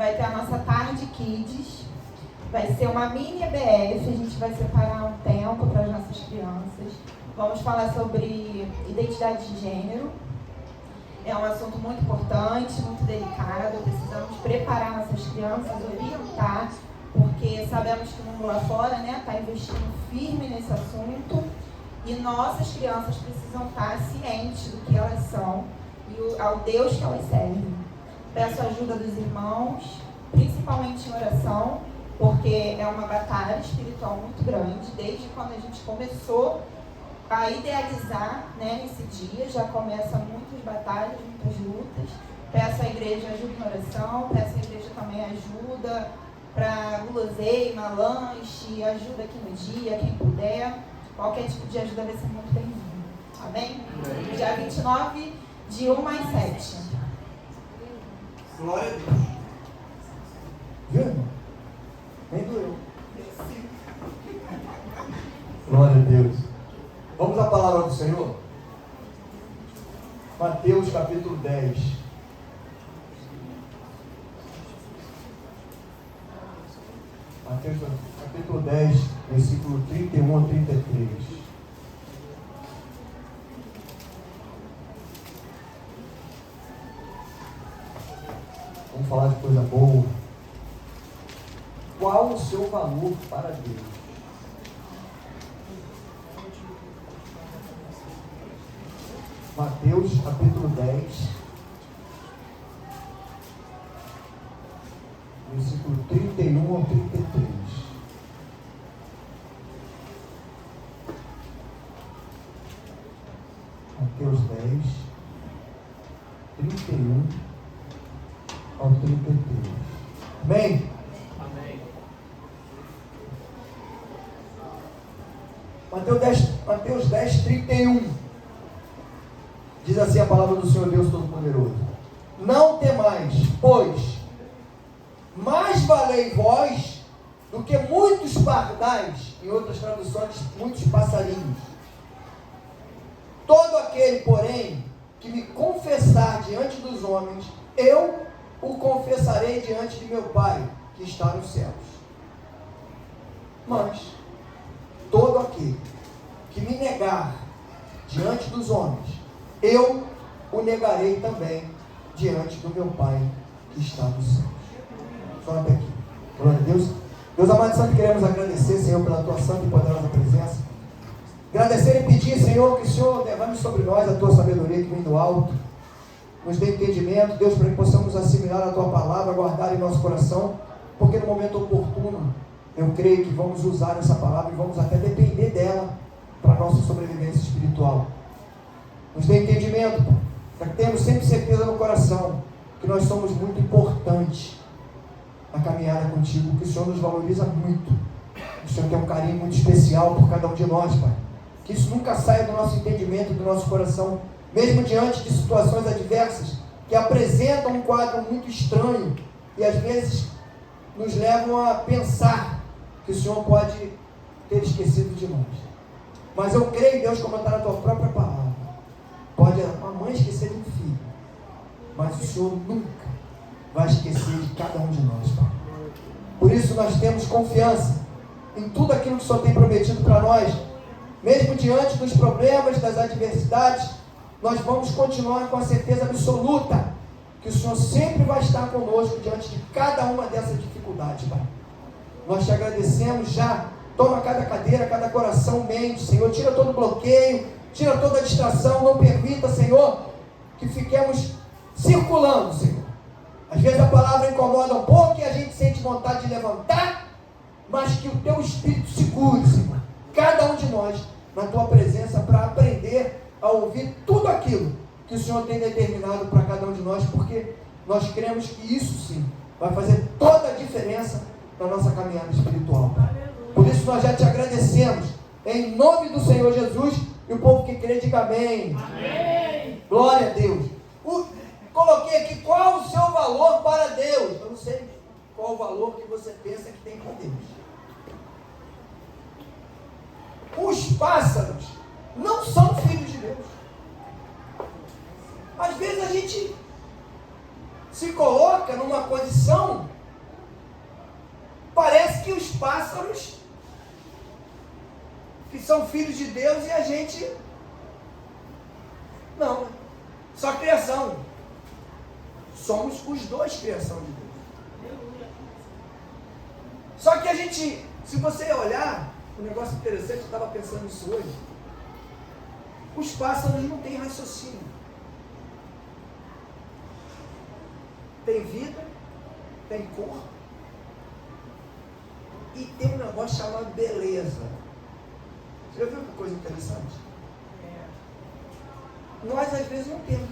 vai ter a nossa tarde Kids. Vai ser uma mini EBF, a gente vai separar um tempo para as nossas crianças. Vamos falar sobre identidade de gênero. É um assunto muito importante, muito delicado. Precisamos preparar nossas crianças, orientar, porque sabemos que o mundo lá fora está investindo firme nesse assunto. E nossas crianças precisam estar cientes do que elas são e ao Deus que elas servem. Peço a ajuda dos irmãos, principalmente em oração, porque é uma batalha espiritual muito grande. Desde quando a gente começou a idealizar, esse dia, já começa muitas batalhas, muitas lutas. Peço à igreja ajuda em oração, peço à igreja também ajuda para guloseima, lanche, ajuda aqui no dia, quem puder. Qualquer tipo de ajuda vai ser muito bem-vindo. Amém? Amém. Dia 29, de 1 às 7. Glória a Deus. Viu, irmão? Nem doeu. Glória a Deus. Vamos à palavra do Senhor? Mateus capítulo 10. Mateus capítulo 10, versículo 31 a 33. Vamos falar de coisa boa. Qual o seu valor para Deus? Mateus capítulo 10, versículo 31 ao 33. Mateus 10, 31 ao 33. Amém? Amém. Mateus 10, 31. Diz assim a palavra do Senhor Deus Todo-Poderoso: não temais, pois mais valei vós do que muitos pardais, em outras traduções, muitos passarinhos. Todo aquele, porém, que me confessar diante dos homens, eu o confessarei diante de meu Pai, que está nos céus. Mas todo aquele que me negar diante dos homens, eu o negarei também diante do meu Pai, que está nos céus. Só até aqui. Glória a Deus. Deus amado e santo, queremos agradecer, Senhor, pela tua santa e poderosa presença. Agradecer e pedir, Senhor, que o Senhor derrame sobre nós a tua sabedoria que vem do alto. Nos dê entendimento, Deus, para que possamos assimilar a tua palavra, guardar em nosso coração, porque no momento oportuno, eu creio que vamos usar essa palavra e vamos até depender dela para a nossa sobrevivência espiritual. Nos dê entendimento, para que tenhamos sempre certeza no coração que nós somos muito importantes na caminhada contigo, que o Senhor nos valoriza muito, que o Senhor tem um carinho muito especial por cada um de nós, Pai. Que isso nunca saia do nosso entendimento, do nosso coração, mesmo diante de situações adversas que apresentam um quadro muito estranho e às vezes nos levam a pensar que o Senhor pode ter esquecido de nós. Mas eu creio, Deus, como está na tua própria palavra. Pode uma mãe esquecer de um filho, mas o Senhor nunca vai esquecer de cada um de nós, Pai. Por isso nós temos confiança em tudo aquilo que o Senhor tem prometido para nós. Mesmo diante dos problemas, das adversidades, nós vamos continuar com a certeza absoluta que o Senhor sempre vai estar conosco diante de cada uma dessas dificuldades, Pai. Nós te agradecemos já. Toma cada cadeira, cada coração, mente, Senhor. Tira todo bloqueio, tira toda a distração. Não permita, Senhor, que fiquemos circulando, Senhor. Às vezes a palavra incomoda um pouco e a gente sente vontade de levantar, mas que o teu Espírito segure, Senhor, cada um de nós na tua presença, para aprender a ouvir tudo aquilo que o Senhor tem determinado para cada um de nós, porque nós cremos que isso sim vai fazer toda a diferença na nossa caminhada espiritual, Pai. Por isso nós já te agradecemos, em nome do Senhor Jesus, e o povo que crê diga amém. Amém. Glória a Deus. Coloquei aqui, qual o seu valor para Deus? Eu não sei qual o valor que você pensa que tem para Deus. Os pássaros não são filhos de Deus. Às vezes a gente se coloca numa condição pássaros que são filhos de Deus e a gente não. Só criação. Somos os dois criação de Deus. Só que a gente, se você olhar, um negócio interessante, eu estava pensando nisso hoje. Os pássaros não têm raciocínio. Tem vida, tem cor e tem um negócio chamado beleza. Você já viu que coisa interessante? Nós às vezes não temos.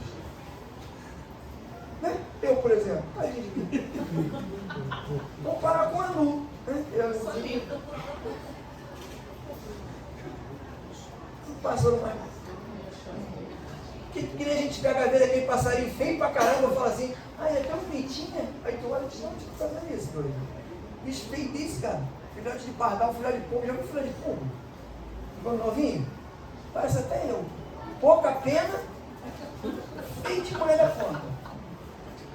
Né? Eu, por exemplo, a gente comparar com a Anu. Né? Pássaro mais. Que nem a gente pega a ver aquele passarinho feio pra caramba e fala assim, ai, é tão bonitinho, né? Aí tu olha e diz, não, deixa eu fazer isso, doido. Bicho feio desse, cara. Filhote de pardal, filhote de pombo, já viu filhote de pombo? Quando novinho? Parece até eu. Pouca pena, feio de mulher da conta.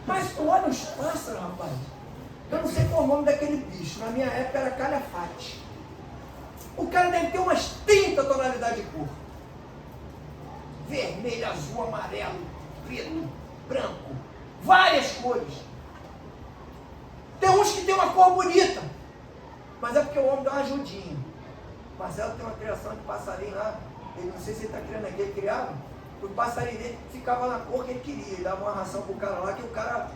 Mas tu olha os pássaros, rapaz. Eu não sei qual é o nome daquele bicho. Na minha época era calhafate. O cara deve ter umas 30 tonalidades de cor. Vermelho, azul, amarelo, preto, branco. Várias cores. Tem uns que tem uma cor bonita. Mas é porque o homem dá uma ajudinha. Marcelo tem uma criação de passarinho lá. Ele não sei se ele está criando aqui, ele criava. O passarinho dele ficava na cor que ele queria. Ele dava uma ração pro cara lá que o cara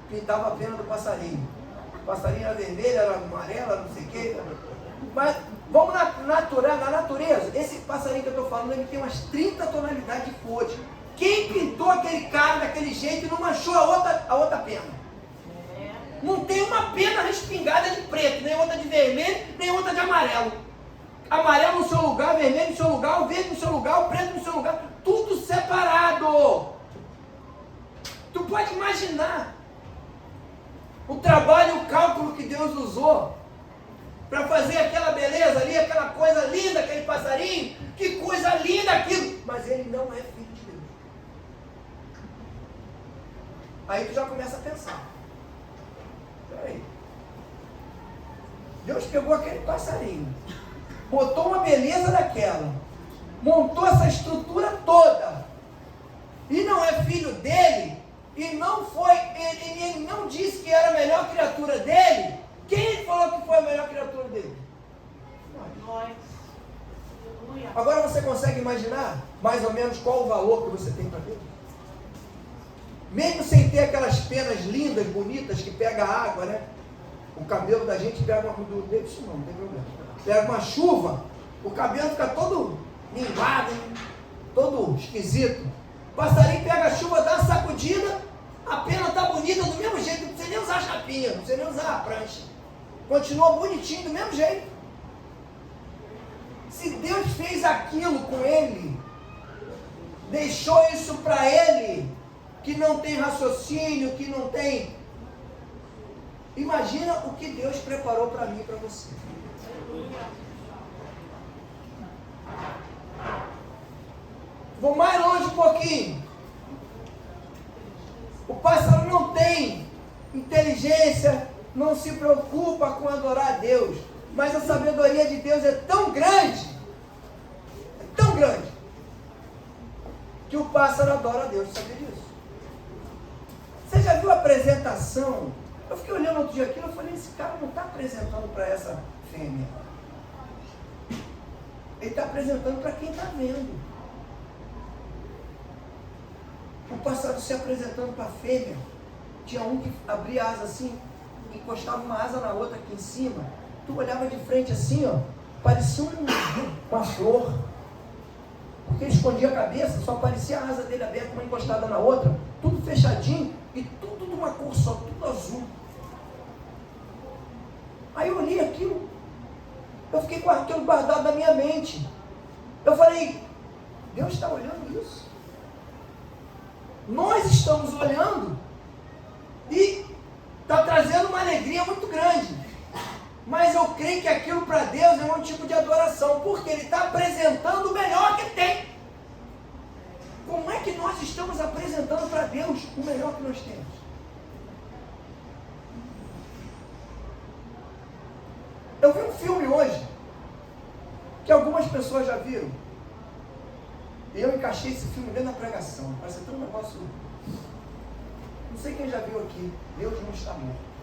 pintava a pena do passarinho. O passarinho era vermelho, era amarelo, era não sei o quê. Mas vamos na natureza. Esse passarinho que eu estou falando, ele tem umas 30 tonalidades de cores. Quem pintou aquele cara daquele jeito e não manchou a outra pena? Não tem uma pena respingada de preto, nem outra de vermelho, nem outra de amarelo. Amarelo no seu lugar, vermelho no seu lugar, o verde no seu lugar, o preto no seu lugar. Tudo separado. Tu pode imaginar o trabalho e o cálculo que Deus usou para fazer aquela beleza ali, aquela coisa linda, aquele passarinho. Que coisa linda aquilo. Mas ele não é filho de Deus. Aí tu já começa a pensar. Peraí. Deus pegou aquele passarinho, botou uma beleza daquela, montou essa estrutura toda, e não é filho dele, e não foi, ele não disse que era a melhor criatura dele. Quem falou que foi a melhor criatura dele? Nós. Agora você consegue imaginar mais ou menos qual o valor que você tem para Deus? Mesmo sem ter aquelas penas lindas, bonitas, que pega a água, né? O cabelo da gente pega uma... Não tem problema. Pega uma chuva, o cabelo fica todo minguado, todo esquisito. O passarinho pega a chuva, dá uma sacudida, a pena está bonita do mesmo jeito, não precisa nem usar a chapinha, não precisa nem usar a prancha. Continua bonitinho do mesmo jeito. Se Deus fez aquilo com ele, deixou isso para ele, que não tem raciocínio, que não tem... Imagina o que Deus preparou para mim e para você. Vou mais longe um pouquinho. O pássaro não tem inteligência, não se preocupa com adorar a Deus, mas a sabedoria de Deus é tão grande, que o pássaro adora a Deus. Sabia disso? Você já viu a apresentação? Eu fiquei olhando outro dia aquilo e falei, esse cara não está apresentando para essa fêmea. Ele está apresentando para quem está vendo. O pássaro se apresentando para a fêmea. Tinha um que abria a asa assim, encostava uma asa na outra aqui em cima. Tu olhava de frente assim, ó, parecia uma flor. Porque ele escondia a cabeça, só aparecia a asa dele aberta, uma encostada na outra, tudo fechadinho e tudo de uma cor só, tudo azul. Aí eu olhei aquilo, eu fiquei com aquilo guardado na minha mente. Eu falei, Deus está olhando isso. Nós estamos olhando e está trazendo uma alegria muito grande. Mas eu creio que aquilo para Deus é um tipo de adoração, porque Ele está apresentando o melhor que tem. Como é que nós estamos apresentando para Deus o melhor que nós temos? Eu vi um filme hoje, que algumas pessoas já viram. E eu encaixei esse filme dentro da pregação. Parece até um negócio... Não sei quem já viu aqui. Deus não está morto.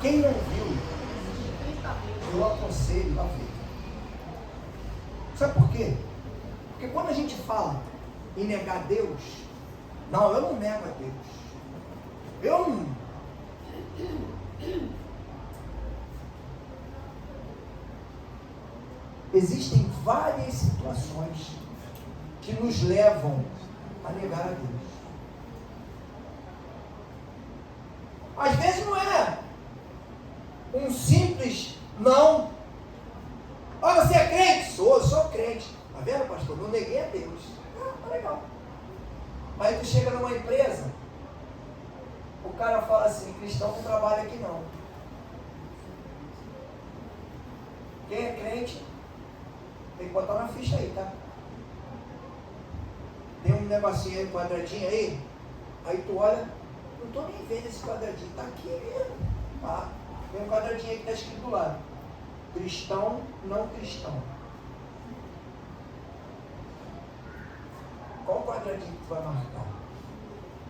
Quem não viu, eu aconselho a ver. Sabe por quê? Porque quando a gente fala em negar Deus, não, eu não nego a Deus. Eu não... Existem várias situações que nos levam a negar a Deus. Às vezes não é um simples não. Ah, você é crente? Sou crente. Tá vendo, pastor? Não neguei a Deus. Tá legal. Aí tu chega numa empresa, o cara fala assim, cristão não trabalha aqui não. Quem é crente, tem que botar na ficha aí, tá? Tem um negocinho aí, quadradinho aí, aí tu olha, não estou nem vendo esse quadradinho, tá aqui mesmo. Tá? Tem um quadradinho aí que está escrito do lado. Cristão, não cristão. Qual quadradinho que tu vai marcar?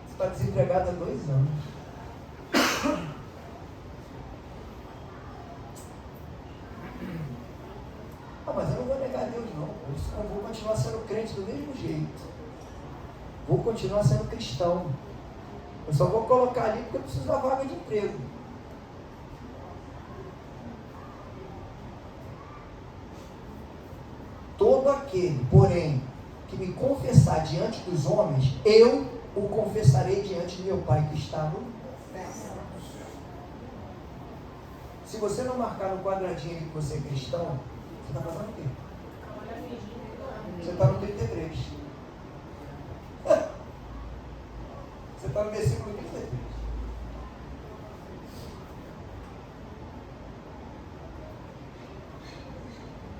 Você está desempregado há 2 anos. Ah, mas eu não vou negar a Deus não. Eu vou continuar sendo crente do mesmo jeito. Vou continuar sendo cristão. Eu só vou colocar ali porque eu preciso da vaga de emprego. Todo aquele, porém, que me confessar diante dos homens, eu o confessarei diante de meu Pai que está no céu. Se você não marcar no quadradinho ali que você é cristão, você está fazendo o quê? Você está no 33. Você está no versículo 33.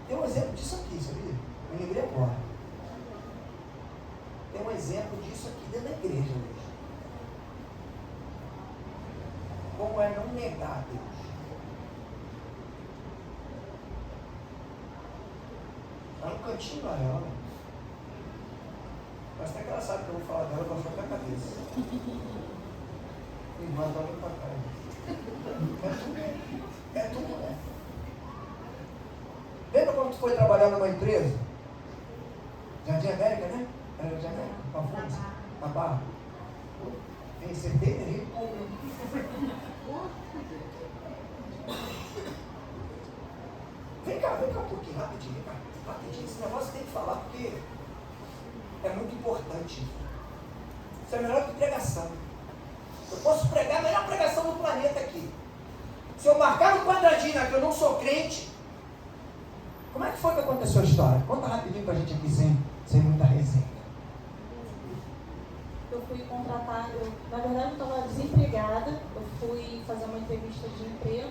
Tem um exemplo disso aqui, sabia? Eu lembrei agora. Tem um exemplo disso aqui dentro da igreja hoje. Como é não negar a Deus? Está no cantinho lá, ela. Mas até que ela sabe que eu vou falar dela, ela vai ficar com a cabeça. E manda muito pra cá. É tudo, né? Lembra quando tu foi trabalhar numa empresa? Jardim América, né? Era Jardim América? Pafundes? Na Barra? Tem certeza aí? Vem cá um pouquinho, rapidinho. Esse negócio tem que falar porque é muito importante. Isso é melhor que pregação. Eu posso pregar a melhor pregação do planeta aqui. Se eu marcar no quadradinho que eu não sou crente, como é que foi que aconteceu a história? Conta rapidinho pra gente aqui sem muita resenha. Eu fui contratada, na verdade eu estava desempregada, eu fui fazer uma entrevista de emprego,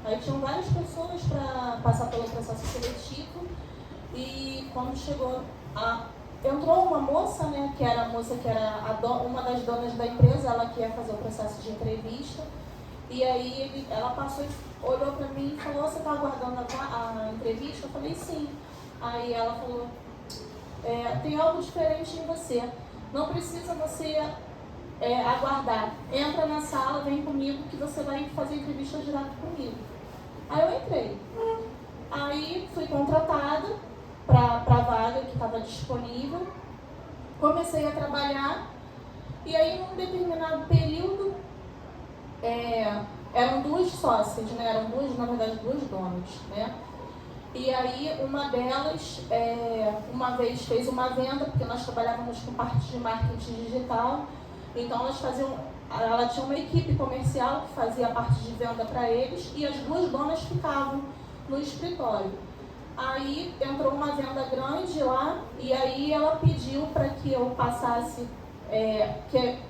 aí tinham várias pessoas para passar pelo processo seletivo, e quando chegou, entrou uma moça, né, que era uma das donas da empresa, ela que ia fazer o processo de entrevista, e aí ela passou e olhou para mim e falou, você está aguardando a entrevista? Eu falei, sim. Aí ela falou, tem algo diferente em você. Não precisa você aguardar. Entra na sala, vem comigo que você vai fazer entrevista direto comigo. Aí eu entrei. Aí fui contratada para a vaga que estava disponível. Comecei a trabalhar. E aí, num determinado período, eram 2 sócias, né? Eram na verdade, 2 donas, né? E aí, uma delas, uma vez fez uma venda, porque nós trabalhávamos com parte de marketing digital, então ela tinha uma equipe comercial que fazia a parte de venda para eles, e as 2 donas ficavam no escritório. Aí entrou uma venda grande lá, e aí ela pediu para que eu passasse,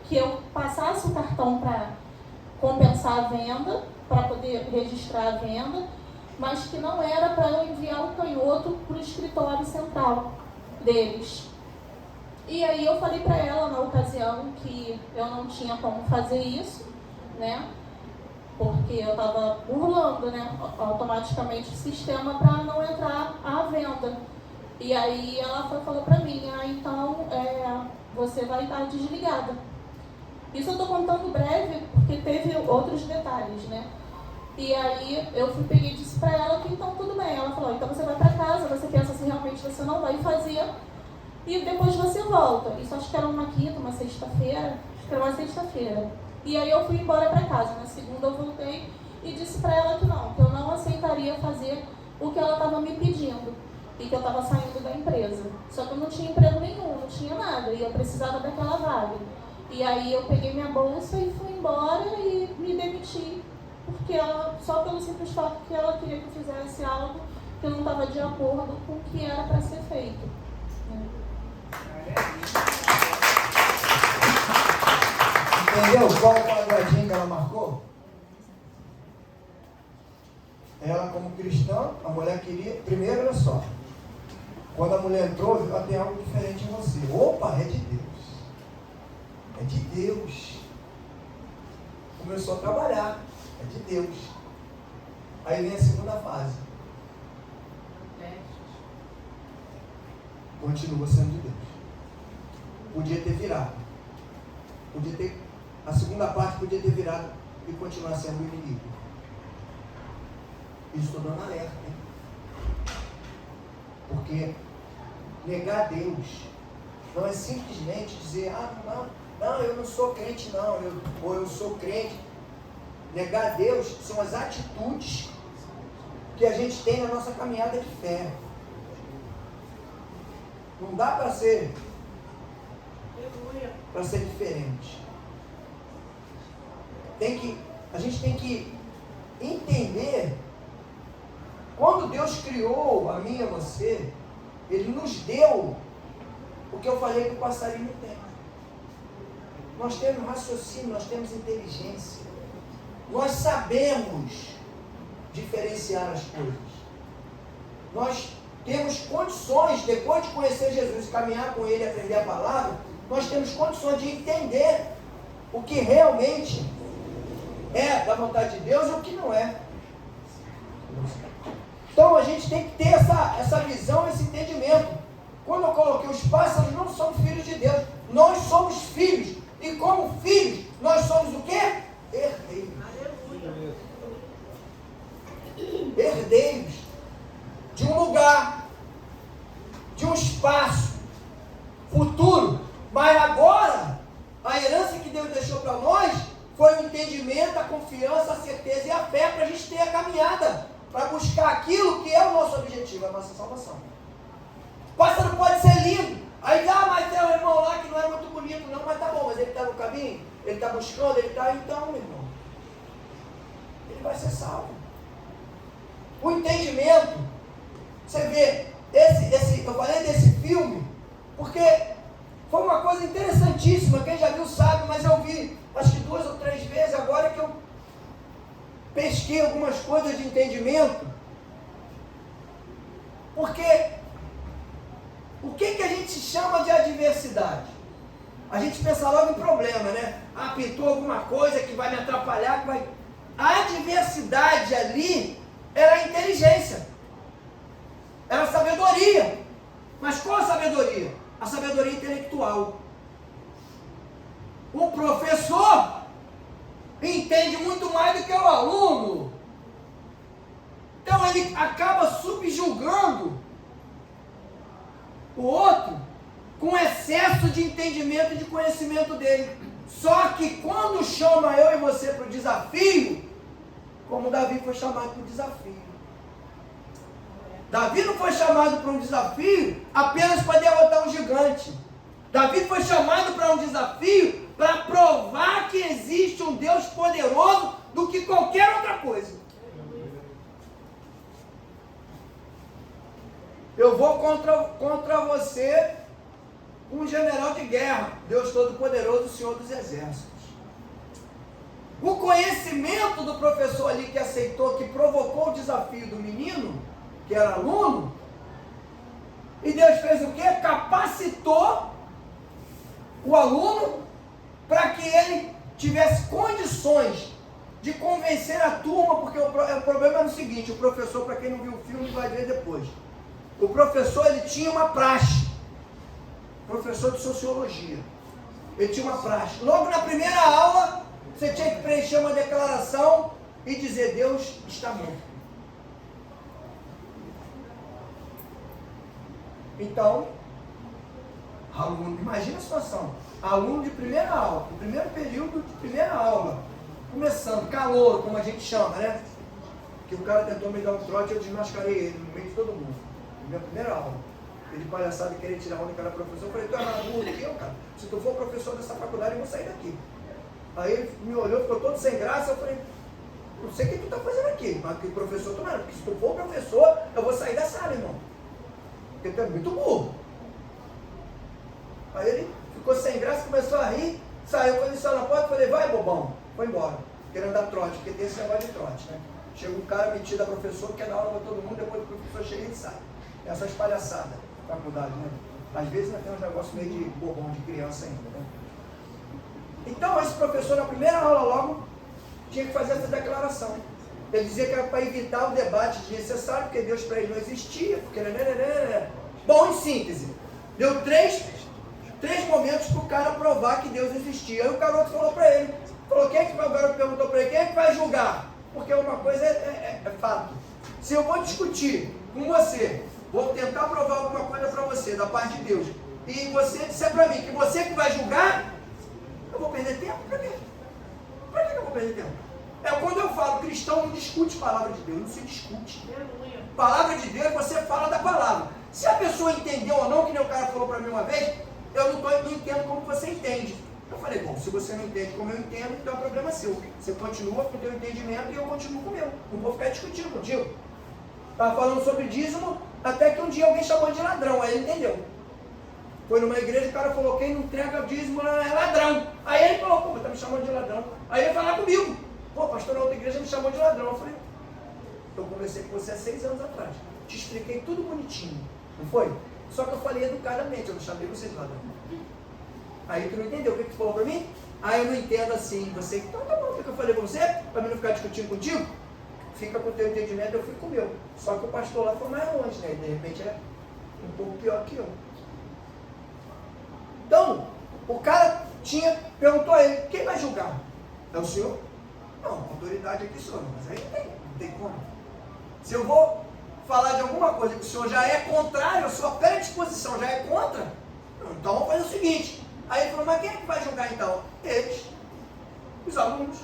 que eu passasse o cartão para compensar a venda, para poder registrar a venda, mas que não era para eu enviar o canhoto para o escritório central deles. E aí eu falei para ela na ocasião que eu não tinha como fazer isso, né? Porque porque eu estava burlando, né, automaticamente o sistema para não entrar à venda. E aí ela falou para mim, então você vai estar desligada. Isso eu estou contando breve, porque teve outros detalhes, né? E aí eu peguei e disse para ela que então tudo bem. Ela falou, então você vai para casa, você pensa se realmente você não vai fazer, e depois você volta. Isso acho que era uma quinta, uma sexta-feira, acho que era uma sexta-feira. E aí eu fui embora para casa. Na segunda eu voltei e disse para ela que eu não aceitaria fazer o que ela estava me pedindo. E que eu estava saindo da empresa. Só que eu não tinha emprego nenhum, não tinha nada. E eu precisava daquela vaga. E aí eu peguei minha bolsa e fui embora e me demiti. Porque só pelo simples fato que ela queria que eu fizesse algo que não estava de acordo com o que era para ser feito. Entendeu qual o quadradinho que ela marcou? Ela, como cristã, a mulher queria... Primeiro, olha só. Quando a mulher entrou, viu, tem algo diferente em você. Opa, é de Deus. É de Deus. Começou a trabalhar. É de Deus. Aí vem a segunda fase. Continua sendo de Deus. Podia ter virado. A segunda parte podia ter virado e continuar sendo o inimigo. Isso estou dando alerta, hein? Porque negar a Deus não é simplesmente dizer, não, eu não sou crente não, ou eu sou crente. Negar a Deus são as atitudes que a gente tem na nossa caminhada de fé. Não dá para ser diferente. A gente tem que entender, quando Deus criou a mim e a você, Ele nos deu o que eu falei que o passarinho tem. Nós temos raciocínio, nós temos inteligência. Nós sabemos diferenciar as coisas. Nós temos condições, depois de conhecer Jesus, caminhar com Ele, aprender a palavra, nós temos condições de entender o que realmente é da vontade de Deus e o que não é. Então a gente tem que ter essa visão, esse entendimento. Quando eu coloquei os pássaros, não são filhos de Deus, nós somos filhos. E como filhos, nós somos o quê? Herdeiros. Herdeiros de um lugar, de um espaço futuro. Mas agora, a herança que Deus deixou para nós foi o entendimento, a confiança, a certeza e a fé para a gente ter a caminhada, para buscar aquilo que é o nosso objetivo, a nossa salvação. O pássaro pode ser lindo. Aí, mas tem um irmão lá que não é muito bonito, não, mas tá bom, mas ele está no caminho, ele está buscando, ele está, então, meu irmão, ele vai ser salvo. O entendimento, você vê, eu falei desse filme, porque foi uma coisa interessantíssima, quem já viu sabe, mas eu vi, acho que 2 ou 3 vezes agora que eu pesquei algumas coisas de entendimento, porque o que a gente chama de adversidade? A gente pensa logo em problema, né? Pintou alguma coisa que vai me atrapalhar, que vai... A adversidade ali era a inteligência, era a sabedoria. Mas qual a sabedoria? A sabedoria intelectual. O professor entende muito mais do que o aluno. Então ele acaba subjugando o outro com excesso de entendimento e de conhecimento dele. Só que quando chama eu e você para o desafio, como Davi foi chamado para o desafio. Davi não foi chamado para um desafio apenas para derrotar um gigante. Davi foi chamado para um desafio para provar que existe um Deus poderoso do que qualquer outra coisa. Eu vou contra você, um general de guerra, Deus Todo-Poderoso, o Senhor dos Exércitos. O conhecimento do professor ali que aceitou, que provocou o desafio do menino, que era aluno, e Deus fez o quê? Capacitou o aluno para que ele tivesse condições de convencer a turma, porque o problema era o seguinte, o professor, para quem não viu o filme, vai ver depois. O professor, ele tinha uma praxe, professor de sociologia, ele tinha uma praxe. Logo na primeira aula, você tinha que preencher uma declaração e dizer, Deus está morto. Então, aluno, imagina a situação, aluno de primeira aula, do primeiro período de primeira aula, começando, calouro, como a gente chama, né? Que o cara tentou me dar um trote, eu desmascarei ele no meio de todo mundo. Na minha primeira aula. Ele de palhaçada e querer tirar onda que era professor. Eu falei, tu é mais burro que eu, cara? Se tu for professor dessa faculdade, eu vou sair daqui. Aí ele me olhou, ficou todo sem graça, eu falei, não sei o que tu tá fazendo aqui, mas que professor tu não é, porque se tu for professor, eu vou sair da sala, irmão. Porque tu é muito burro. Aí ele ficou sem graça, começou a rir, saiu, quando ele saiu na porta, eu falei, vai bobão, foi embora. Querendo dar trote, porque tem esse negócio de trote, né? Chega um cara metido a professor, quer dar aula para todo mundo, depois o professor chega e sai. Essas palhaçadas, faculdade, né? Às vezes ainda tem uns negócios meio de bobão de criança ainda, né? Então, esse professor, na primeira aula logo, tinha que fazer essa declaração. Ele dizia que era para evitar o debate desnecessário, porque Deus para ele não existia, porque... Bom, em síntese, deu três momentos para o cara provar que Deus existia. Aí o garoto falou para ele, o garoto perguntou para ele, quem é que vai julgar? Porque uma coisa é fato. Se eu vou discutir com você, vou tentar provar alguma coisa para você, da parte de Deus, e você disser para mim que você que vai julgar, eu vou perder tempo? Para quê? Para que eu vou perder tempo? É quando eu falo, cristão não discute palavra de Deus, não se discute. Palavra de Deus, você fala da palavra. Se a pessoa entendeu ou não, que nem o cara falou para mim uma vez, eu não entendo como você entende. Eu falei, bom, se você não entende como eu entendo, então é problema seu. Você continua com o teu entendimento e eu continuo com o meu. Não vou ficar discutindo contigo. Estava falando sobre dízimo, até que um dia alguém chamou de ladrão, aí ele entendeu. Foi numa igreja, o cara falou, quem não entrega o dízimo é ladrão. Aí ele falou, pô, tá me chamando de ladrão. Aí ele falou comigo, pô, pastor, na outra igreja me chamou de ladrão. Eu falei, eu conversei com você há 6 anos atrás. Te expliquei tudo bonitinho, não foi? Só que eu falei educadamente, eu não chamei você de ladrão. Aí tu não entendeu o que tu falou pra mim? Ah, eu não entendo assim, você, então tá bom, o que eu falei pra você? Pra mim não ficar discutindo contigo? Fica com o teu entendimento, eu fico com o meu. Só que o pastor lá foi mais longe, né? E de repente é um pouco pior que eu. Então, o cara perguntou a ele, quem vai julgar? É o senhor? Não, a autoridade aqui sou, mas aí não tem como. Se eu vou falar de alguma coisa que o senhor já é contrário, a sua predisposição já é contra, então vamos fazer o seguinte. Aí ele falou, mas quem é que vai julgar então? Eles, os alunos.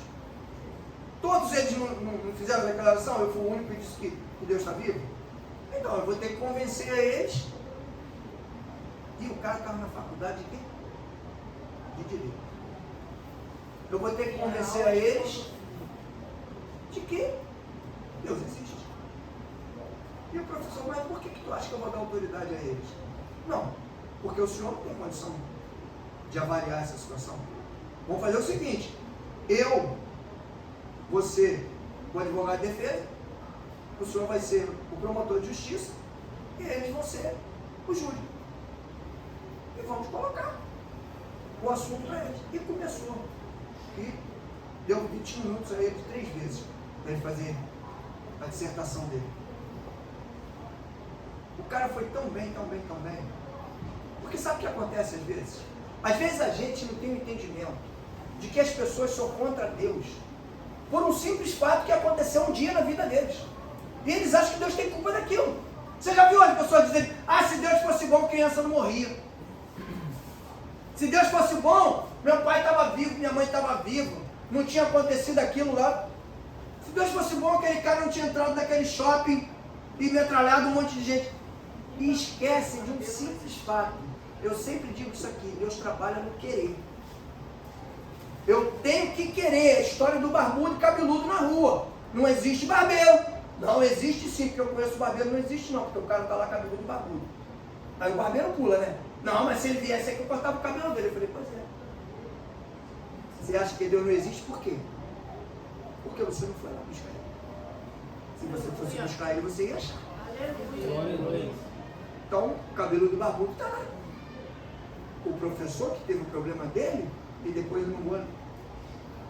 Todos eles não fizeram a declaração, eu fui o único que disse que Deus está vivo. Então eu vou ter que convencer a eles. E o cara estava na faculdade de quê? De Direito. Eu vou ter que convencer a eles de que Deus existe. E o professor, mas por que tu acha que eu vou dar autoridade a eles? Não, porque o senhor não tem condição de avaliar essa situação. Vamos fazer o seguinte, você, o advogado de defesa, o senhor vai ser o promotor de justiça e eles vão ser o júri. E vamos colocar o assunto para eles. E começou. E deu 20 minutos a ele 3 vezes para ele fazer a dissertação dele. O cara foi tão bem. Porque sabe o que acontece às vezes? Às vezes a gente não tem o entendimento de que as pessoas são contra Deus por um simples fato que aconteceu um dia na vida deles. E eles acham que Deus tem culpa daquilo. Você já viu as pessoas dizendo, se Deus fosse bom, criança não morria. Se Deus fosse bom, meu pai estava vivo, minha mãe estava viva, não tinha acontecido aquilo lá. Se Deus fosse bom, aquele cara não tinha entrado naquele shopping e metralhado um monte de gente. E esquecem de um simples fato. Eu sempre digo isso aqui, Deus trabalha no querer. Eu tenho que querer. A história do barbudo e cabeludo na rua. Não existe barbeiro. Não existe sim, porque eu conheço barbeiro, não existe não, porque o cara está lá cabeludo e barbudo. Aí o barbeiro pula, né? Não, mas se ele viesse aqui, eu cortava o cabelo dele. Eu falei, pois é. Você acha que Deus não existe? Por quê? Porque você não foi lá buscar ele. Se você fosse buscar ele, você ia achar. Aleluia. Então, o cabeludo e barbudo está lá. O professor que teve o problema dele, e depois eu não vou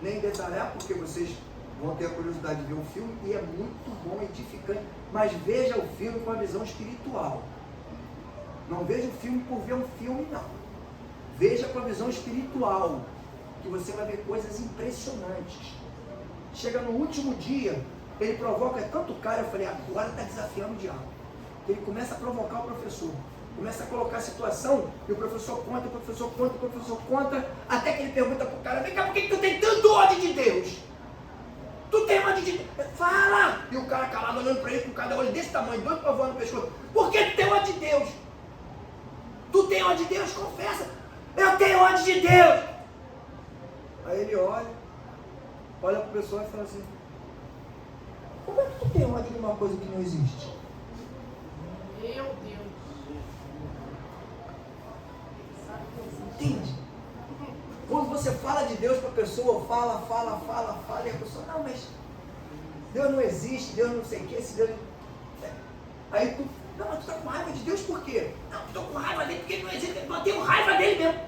nem detalhar, porque vocês vão ter a curiosidade de ver o filme e é muito bom, edificante. Mas veja o filme com a visão espiritual. Não veja o filme por ver um filme, não. Veja com a visão espiritual, que você vai ver coisas impressionantes. Chega no último dia, ele provoca tanto cara, eu falei, agora está desafiando o diabo. Ele começa a provocar o professor, começa a colocar a situação, e o professor conta, o professor conta, até que ele pergunta para o cara, vem cá, por que tu tem tanto ódio de Deus? Tu tem ódio de Deus? Fala! E o cara calado olhando para ele, com cada olho desse tamanho, doido para voar no pescoço. Por que tu tem ódio de Deus? Tu tem ódio de Deus? Confessa. Eu tenho ódio de Deus. Aí ele olha para o pessoal e fala assim, como é que tu tem ódio de uma coisa que não existe? Meu Deus. Entende? Quando você fala de Deus para a pessoa, fala, e a pessoa, não, mas Deus não existe, Deus não sei o que, esse Deus... Aí tu, não, mas tu está com raiva de Deus por quê? Não, eu estou com raiva dele porque ele não existe, eu tenho raiva dele mesmo.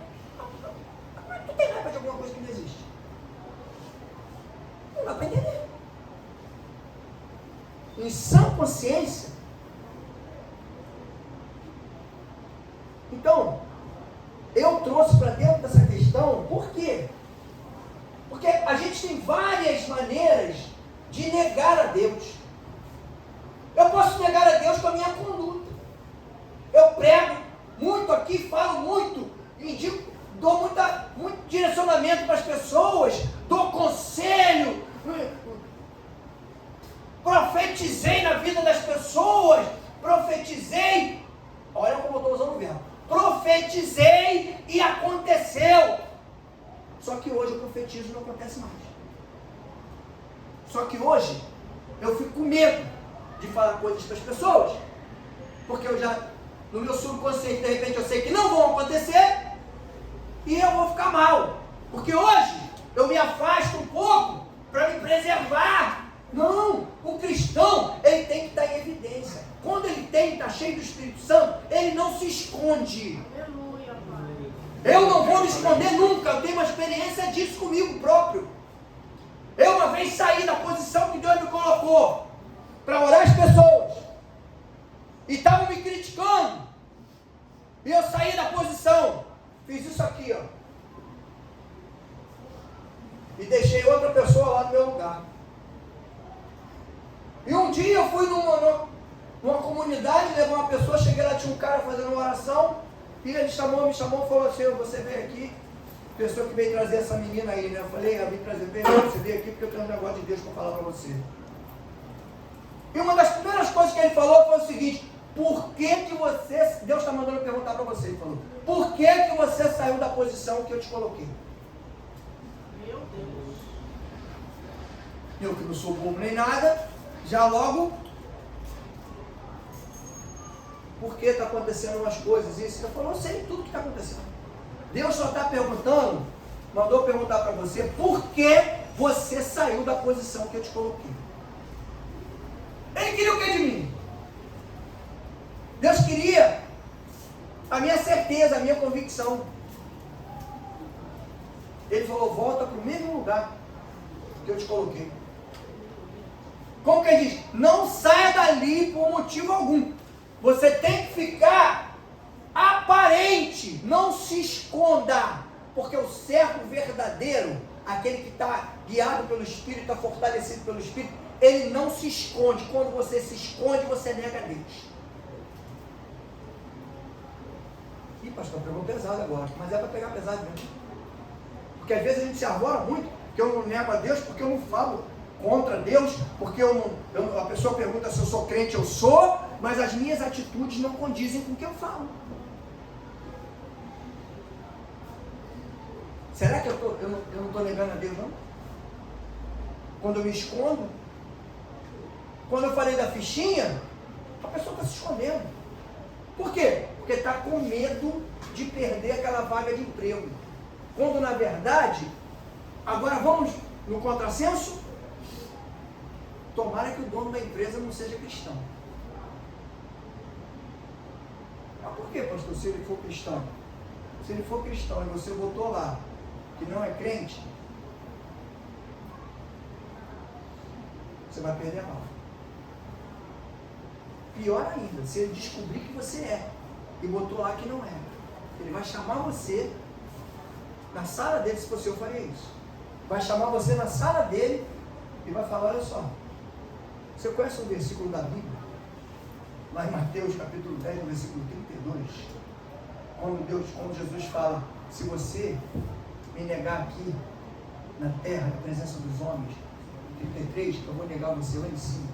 Como é que tu tem raiva de alguma coisa que não existe? Não dá para entender. Em sã consciência. Então, eu trouxe para dentro dessa questão, por quê? Porque a gente tem várias maneiras de negar a Deus. Eu posso negar a Deus com a minha conduta. Eu prego muito aqui, falo muito, indico, dou muito direcionamento para as pessoas, dou conselho, profetizei na vida das pessoas, profetizei, olha como eu estou usando o verbo, profetizei e aconteceu. Só que hoje eu profetizo e não acontece mais. Só que hoje eu fico com medo de falar coisas para as pessoas, porque eu já, no meu subconsciente, de repente eu sei que não vão acontecer e eu vou ficar mal, porque hoje eu me afasto um pouco para me preservar. Não, o cristão, ele tem que estar em evidência. Quando ele está cheio do Espírito Santo, ele não se esconde. Aleluia, Pai. Eu não vou me esconder nunca, eu tenho uma experiência disso comigo próprio. Eu uma vez saí da posição que Deus me colocou para orar as pessoas, e estavam me criticando, e eu saí da posição, fiz isso aqui, ó, e deixei outra pessoa lá no meu lugar. E um dia eu fui numa comunidade, levou uma pessoa, cheguei lá, tinha um cara fazendo uma oração, e ele me chamou e falou assim, você veio aqui, pessoa que veio trazer essa menina aí, né? Eu falei, eu vim trazer, você veio aqui porque eu tenho um negócio de Deus para falar para você. E uma das primeiras coisas que ele falou foi o seguinte, por que você, Deus está mandando perguntar para você, ele falou, por que você saiu da posição que eu te coloquei? Meu Deus. Eu que não sou bobo nem nada, já logo, por que está acontecendo umas coisas, isso? Ele falou, eu sei tudo que está acontecendo. Deus só está perguntando, mandou perguntar para você, por que você saiu da posição que eu te coloquei? Ele queria o que de mim? Deus queria a minha certeza, a minha convicção. Ele falou, volta para o mesmo lugar que eu te coloquei. Como que ele diz? Não saia dali por motivo algum. Você tem que ficar aparente, não se esconda, porque o servo verdadeiro, aquele que está guiado pelo Espírito, está fortalecido pelo Espírito, ele não se esconde. Quando você se esconde, você nega a Deus. Ih, pastor, pegou pesado agora, mas é para pegar pesado mesmo. Porque às vezes a gente se arvora muito, que eu não nego a Deus, porque eu não falo contra Deus, porque a pessoa pergunta se eu sou crente, eu sou, mas as minhas atitudes não condizem com o que eu falo. Será que eu não estou negando a Deus, não? Quando eu me escondo? Quando eu falei da fichinha, a pessoa está se escondendo. Por quê? Porque está com medo de perder aquela vaga de emprego. Quando na verdade, agora vamos no contrassenso, tomara que o dono da empresa não seja cristão. Mas por quê, pastor, se ele for cristão? Se ele for cristão e você botou lá que não é crente, você vai perder a alma. Pior ainda, se ele descobrir que você é e botou lá que não é, ele vai chamar você na sala dele, se fosse eu faria isso. Vai chamar você na sala dele e vai falar, olha só, você conhece um versículo da Bíblia? Lá em Mateus capítulo 10, no versículo 32, quando Jesus fala, se você me negar aqui na terra, na presença dos homens, 33, eu vou negar você lá em cima,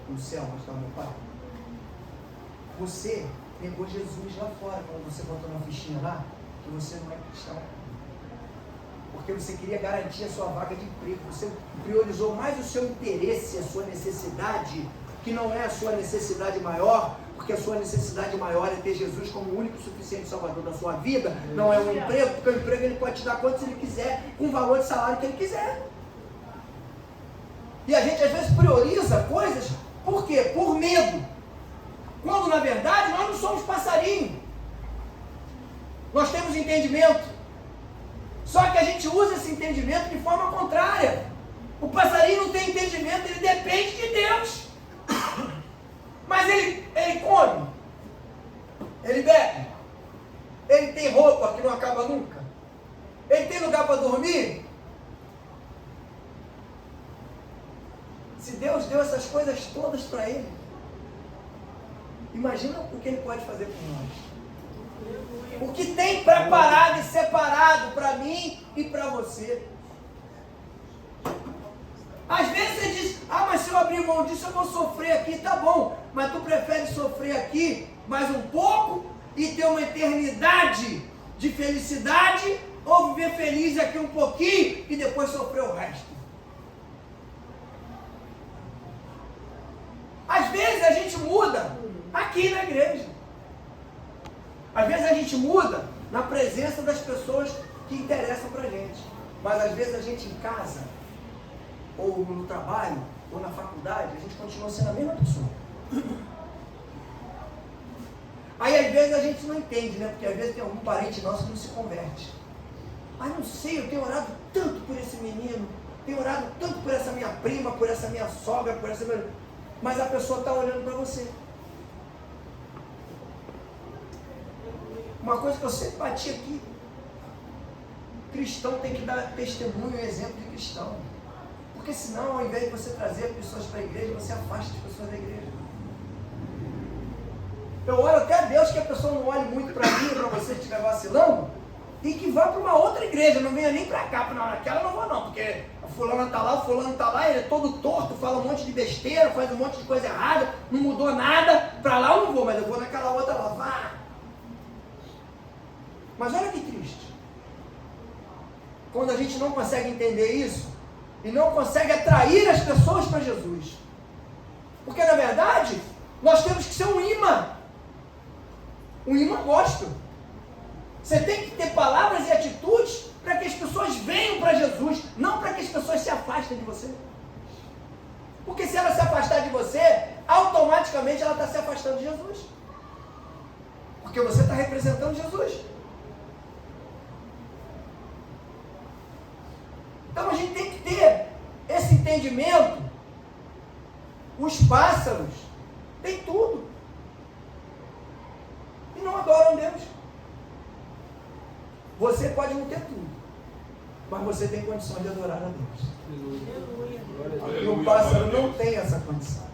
no céu, onde está o meu Pai. Você negou Jesus lá fora, quando você botou na fichinha lá, que você não é cristão. Porque você queria garantir a sua vaga de emprego. Você priorizou mais o seu interesse, a sua necessidade, que não é a sua necessidade maior, porque a sua necessidade maior é ter Jesus como o único e suficiente salvador da sua vida. Não é um emprego, porque o emprego ele pode te dar quanto ele quiser, com o valor de salário que ele quiser. E a gente às vezes prioriza coisas, por quê? Por medo. Quando na verdade nós não somos passarinho. Nós temos entendimento. Só que a gente usa esse entendimento de forma contrária. O passarinho não tem entendimento, ele depende de Deus. Mas ele come, ele bebe, ele tem roupa que não acaba nunca, ele tem lugar para dormir. Se Deus deu essas coisas todas para ele, imagina o que ele pode fazer por nós. O que tem preparado e separado para mim e para você. Às vezes você diz, mas se eu abrir mão disso eu vou sofrer aqui, tá bom, mas tu prefere sofrer aqui mais um pouco e ter uma eternidade de felicidade, ou viver feliz aqui um pouquinho e depois sofrer o resto? Às vezes a gente muda aqui na igreja, às vezes a gente muda na presença das pessoas que interessam pra gente, mas às vezes a gente em casa, ou no trabalho, ou na faculdade, a gente continua sendo a mesma pessoa. Aí às vezes a gente não entende, né? Porque às vezes tem algum parente nosso que não se converte. Não sei, eu tenho orado tanto por esse menino, tenho orado tanto por essa minha prima, por essa minha sogra, por essa minha... Mas a pessoa está olhando para você. Uma coisa que eu sempre bati aqui, cristão tem que dar testemunho e exemplo de cristão. Porque senão, ao invés de você trazer pessoas para a igreja, você afasta as pessoas da igreja. Eu oro até a Deus que a pessoa não olhe muito para mim, para você que estiver vacilando, e que vá para uma outra igreja, não venha nem para cá, não, naquela eu não vou não, porque a fulana está lá, o fulano está lá, ele é todo torto, fala um monte de besteira, faz um monte de coisa errada, não mudou nada, para lá eu não vou, mas eu vou naquela outra lá, vá. Mas olha que triste, quando a gente não consegue entender isso, e não consegue atrair as pessoas para Jesus. Porque na verdade, nós temos que ser um imã. Um imã gosto. Você tem que ter palavras e atitudes para que as pessoas venham para Jesus, não para que as pessoas se afastem de você. Porque se ela se afastar de você, automaticamente ela está se afastando de Jesus. Porque você está representando Jesus. Então a gente tem que ter esse entendimento. Os pássaros têm tudo e não adoram Deus. Você pode não ter tudo, mas você tem condição de adorar a Deus. E o pássaro não tem essa condição.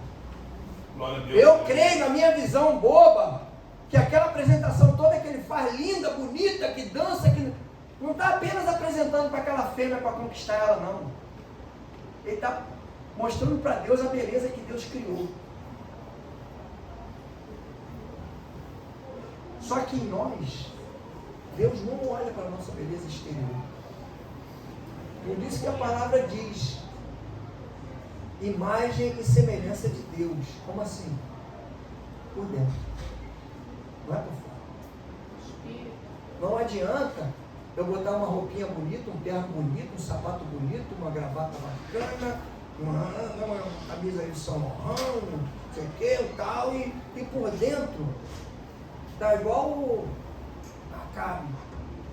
Eu creio, na minha visão boba, que aquela apresentação toda que ele faz, linda, bonita, que dança, que não está apenas apresentando para aquela fêmea para conquistar ela, não. Ele está mostrando para Deus a beleza que Deus criou. Só que em nós, Deus não olha para a nossa beleza exterior. Por isso que a palavra diz, imagem e semelhança de Deus. Como assim? Por dentro. Não é por fora. Não adianta eu botar uma roupinha bonita, um terno bonito, um sapato bonito, uma gravata bacana, uma camisa de São Laurent, não sei o que, tal, e por dentro tá igual Acabe,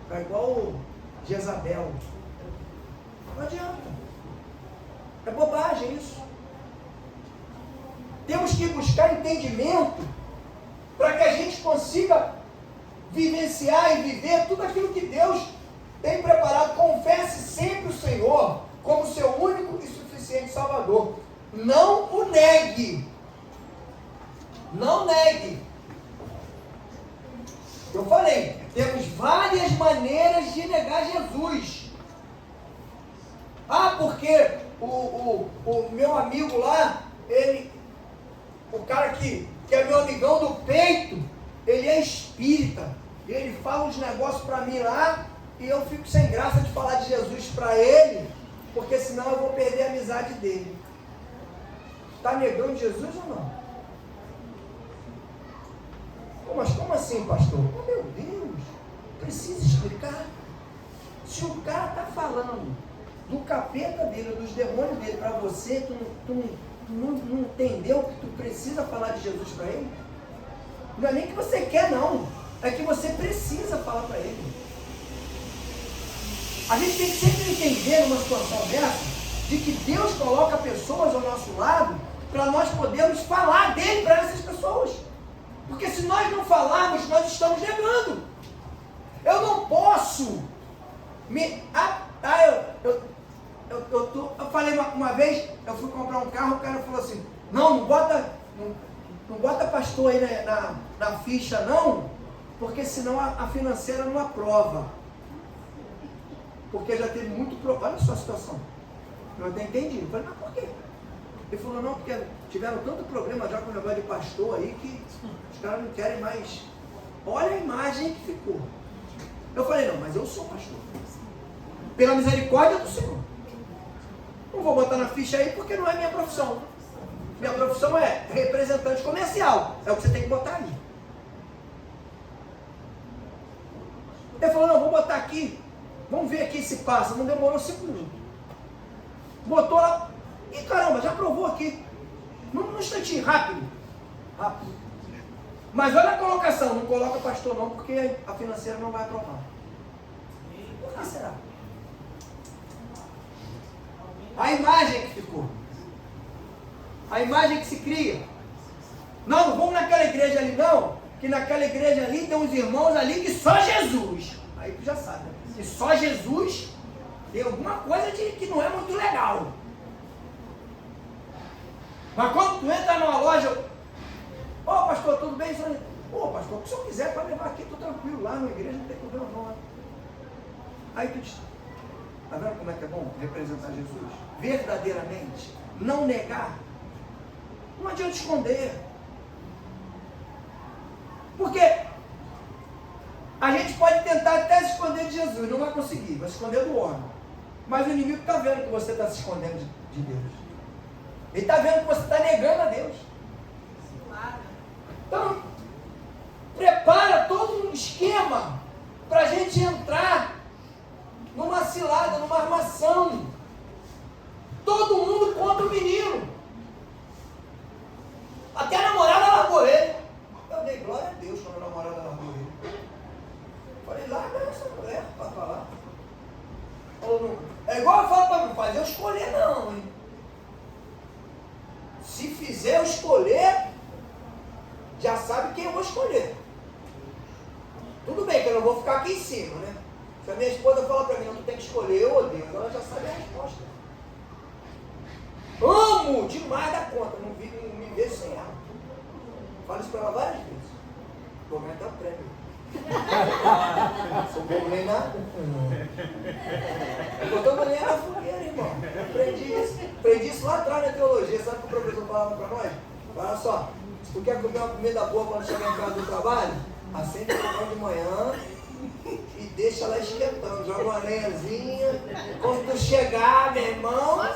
tá igual Jezabel. Não adianta. É bobagem isso. Temos que buscar entendimento para que a gente consiga vivenciar e viver tudo aquilo que Deus tem preparado. Confesse sempre o Senhor como seu único e suficiente Salvador. Não o negue. Não negue. Eu falei, temos várias maneiras de negar Jesus. Ah, porque o meu amigo lá, o cara que é meu amigão do peito, ele é espírita. Ele fala uns negócios para mim lá, e eu fico sem graça de falar de Jesus para ele, porque senão eu vou perder a amizade dele. Está negando Jesus ou não? Mas como assim, pastor? Oh, meu Deus, precisa explicar. Se o cara está falando do capeta dele, dos demônios dele para você, tu não entendeu que tu precisa falar de Jesus para ele? Não é nem que você quer, não. É que você precisa falar para ele. A gente tem que sempre entender numa situação dessa, de que Deus coloca pessoas ao nosso lado para nós podermos falar dele para essas pessoas. Porque se nós não falarmos, nós estamos negando. Eu não posso eu falei uma vez, eu fui comprar um carro, o cara falou assim, não bota pastor aí na ficha não, porque senão a financeira não aprova. Porque já teve muito problema. Olha só a situação. Eu até entendi. Eu falei, mas por quê? Ele falou, não, porque tiveram tanto problema já com o negócio de pastor aí que os caras não querem mais. Olha a imagem que ficou. Eu falei, não, mas eu sou pastor. Pela misericórdia do Senhor. Não vou botar na ficha aí porque não é minha profissão. Minha profissão é representante comercial. É o que você tem que botar aí. Ele falou, não, vou botar aqui. Vamos ver aqui se passa. Não demorou 5 minutos. Botou lá. E caramba, já aprovou aqui. Num instantinho, rápido. Mas olha a colocação. Não coloca pastor não, porque a financeira não vai aprovar. Por que será? A imagem que ficou. A imagem que se cria. Não vamos naquela igreja ali não, que naquela igreja ali tem uns irmãos ali que só Jesus. Aí tu já sabe, né? Que só Jesus tem alguma coisa que não é muito legal. Mas quando tu entra numa loja, ô pastor, tudo bem? Ô pastor, o que o senhor quiser pode levar aqui, estou tranquilo lá na igreja, não tem problema não. Aí tu diz, tá vendo como é que é bom representar Jesus? Verdadeiramente, não negar. Não adianta esconder. Porque a gente pode tentar até se esconder de Jesus, não vai conseguir, vai se esconder do homem. Mas o inimigo está vendo que você está se escondendo de Deus. Ele está vendo que você está negando a Deus. Então, prepara todo um esquema para a gente entrar numa cilada, numa armação. Todo mundo contra o menino. Até a namorada largou ele. Eu dei glória a Deus quando a namorada largou ele. Falei, larga essa mulher para falar. Falou, não. É igual eu falo para mim, fazer eu escolher não, hein? Se fizer eu escolher, já sabe quem eu vou escolher. Tudo bem que eu não vou ficar aqui em cima, né? Se a minha esposa fala para mim, não, tu tem que escolher, eu odeio. Ela já sabe a resposta. Amo demais da conta, não me vejo sem ela. Falo isso para ela várias vezes. Vou ganhar até o prêmio. Sou bom nem nada. Botando lenha na fogueira, irmão. Aprendi isso lá atrás na teologia. Sabe o que o professor falava para nós? Olha só, se tu quer comer uma comida boa quando chegar em casa do trabalho, acende o fogão de manhã e deixa ela esquentando. Joga uma lenhazinha. Quando tu chegar, meu irmão, a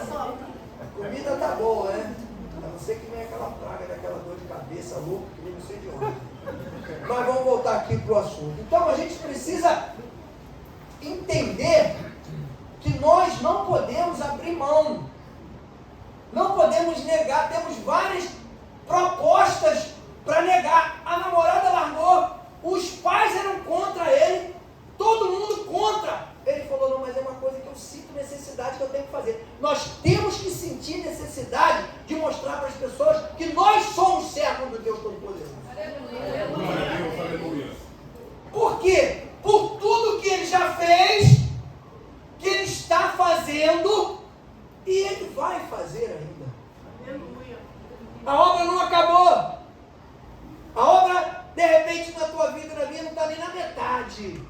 comida tá boa, né? A não ser que venha aquela praga, daquela dor de cabeça louca, que nem não sei de onde. Mas vamos voltar aqui para o assunto. Então a gente precisa entender que nós não podemos abrir mão. Não podemos negar. Temos várias propostas para negar. A namorada largou. Os pais eram contra ele. Todo mundo contra. Ele falou, não, mas é uma coisa que eu sinto necessidade que eu tenho que fazer. Nós temos que sentir necessidade de mostrar para as pessoas que nós somos servos do Deus Todo-Poderoso. Por quê? Por tudo que Ele já fez, que Ele está fazendo e Ele vai fazer ainda. Aleluia. A obra não acabou. A obra, de repente, na tua vida e na minha, não está nem na metade.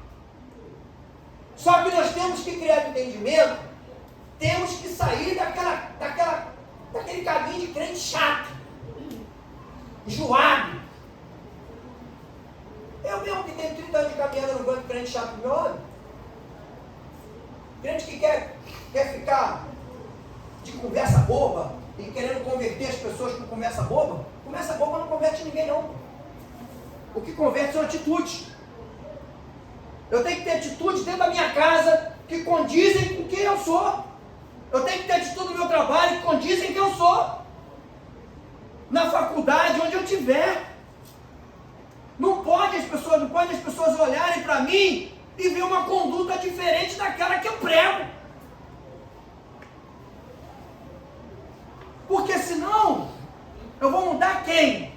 Só que nós temos que criar entendimento, temos que sair daquele caminho de crente chato, enjoado. Eu mesmo que tenho 30 anos de caminhada no banco de crente chato do meu lado. Crente que quer ficar de conversa boba e querendo converter as pessoas com conversa boba. Conversa boba não converte ninguém, não. O que converte são atitudes. Eu tenho que ter atitudes dentro da minha casa que condizem com quem eu sou. Eu tenho que ter atitude no meu trabalho que condizem com quem eu sou. Na faculdade, onde eu estiver. Não pode as pessoas olharem para mim e ver uma conduta diferente daquela que eu prego. Porque senão, eu vou mudar quem?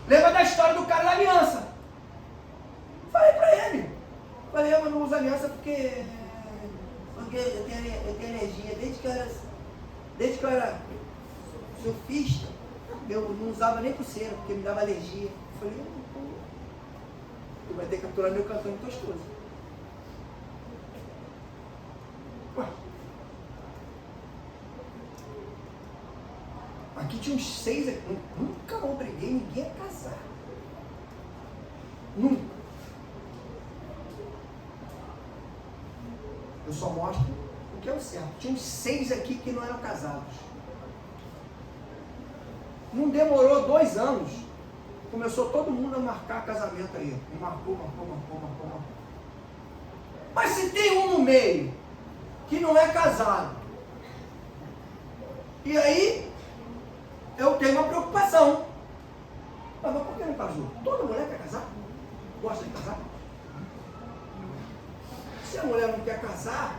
Lembra da história do cara da aliança? Falei para ele. Falei, eu não uso aliança porque eu tenho alergia. Desde que eu era surfista, eu não usava nem pulseira, porque me dava alergia. Eu falei, tu vai ter que capturar meu cantando gostoso. Ué. Aqui tinha uns 6 aqui. Nunca obriguei ninguém a casar. Nunca. Eu só mostro o que é o certo. Tinha uns 6 aqui que não eram casados. Não demorou 2 anos. Começou todo mundo a marcar casamento aí. E marcou. Mas se tem um no meio que não é casado, e aí eu tenho uma preocupação. Mas por que não casou? Toda mulher quer casar? Gosta de casar? Se a mulher não quer casar,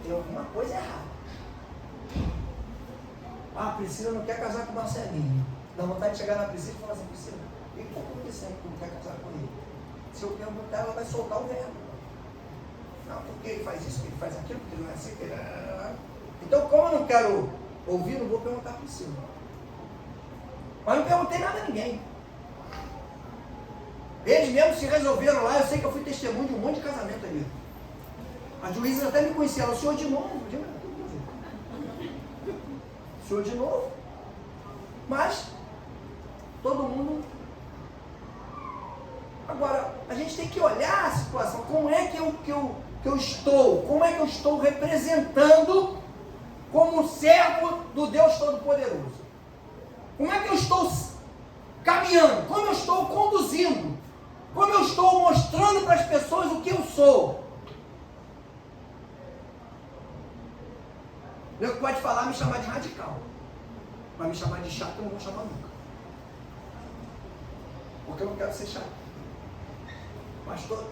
tem alguma coisa errada. Ah, a Priscila não quer casar com o Marcelinho. Dá vontade de chegar na Priscila e falar assim, Priscila, o que está acontecendo que não quer casar com ele? Se eu perguntar, ela vai soltar o verbo. Não, porque ele faz isso, porque ele faz aquilo, porque ele não é assim, porque ele... Então, como eu não quero ouvir, não vou perguntar a Priscila. Mas não perguntei nada a ninguém. Eles mesmos se resolveram lá, eu sei que eu fui testemunho de um monte de casamento ali. A juíza até me conhecia, ela, o senhor de novo. O senhor de novo. Mas, todo mundo... Agora, a gente tem que olhar a situação, como é que eu estou representando como servo do Deus Todo-Poderoso. Como é que eu estou caminhando, como eu estou conduzindo, como eu estou mostrando para as pessoas o que eu sou. Eu pode falar, me chamar de radical, mas me chamar de chato eu não vou chamar nunca, porque eu não quero ser chato. Pastor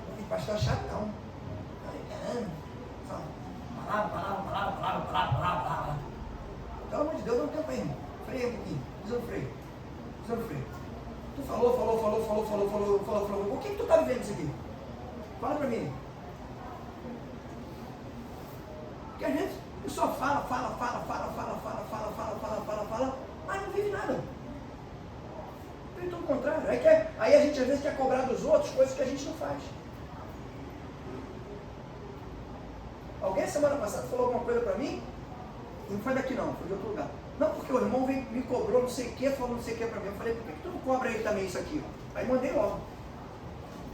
é chatão. Palavra. Pelo amor de Deus, não tem tempo aí, irmão. Freia um pouquinho. Precisa do freio. Tu falou. O que tu tá vivendo isso aqui? Fala pra mim. Porque às vezes a pessoa fala, mas não vive nada. Pelo contrário. Aí a gente às vezes quer cobrar dos outros coisas que a gente não faz. Alguém semana passada falou alguma coisa pra mim? Não foi daqui não, foi de outro lugar. Não, porque o irmão me cobrou não sei o que, falou não sei o que pra mim. Eu falei, por que tu não cobra ele também isso aqui? Aí mandei logo.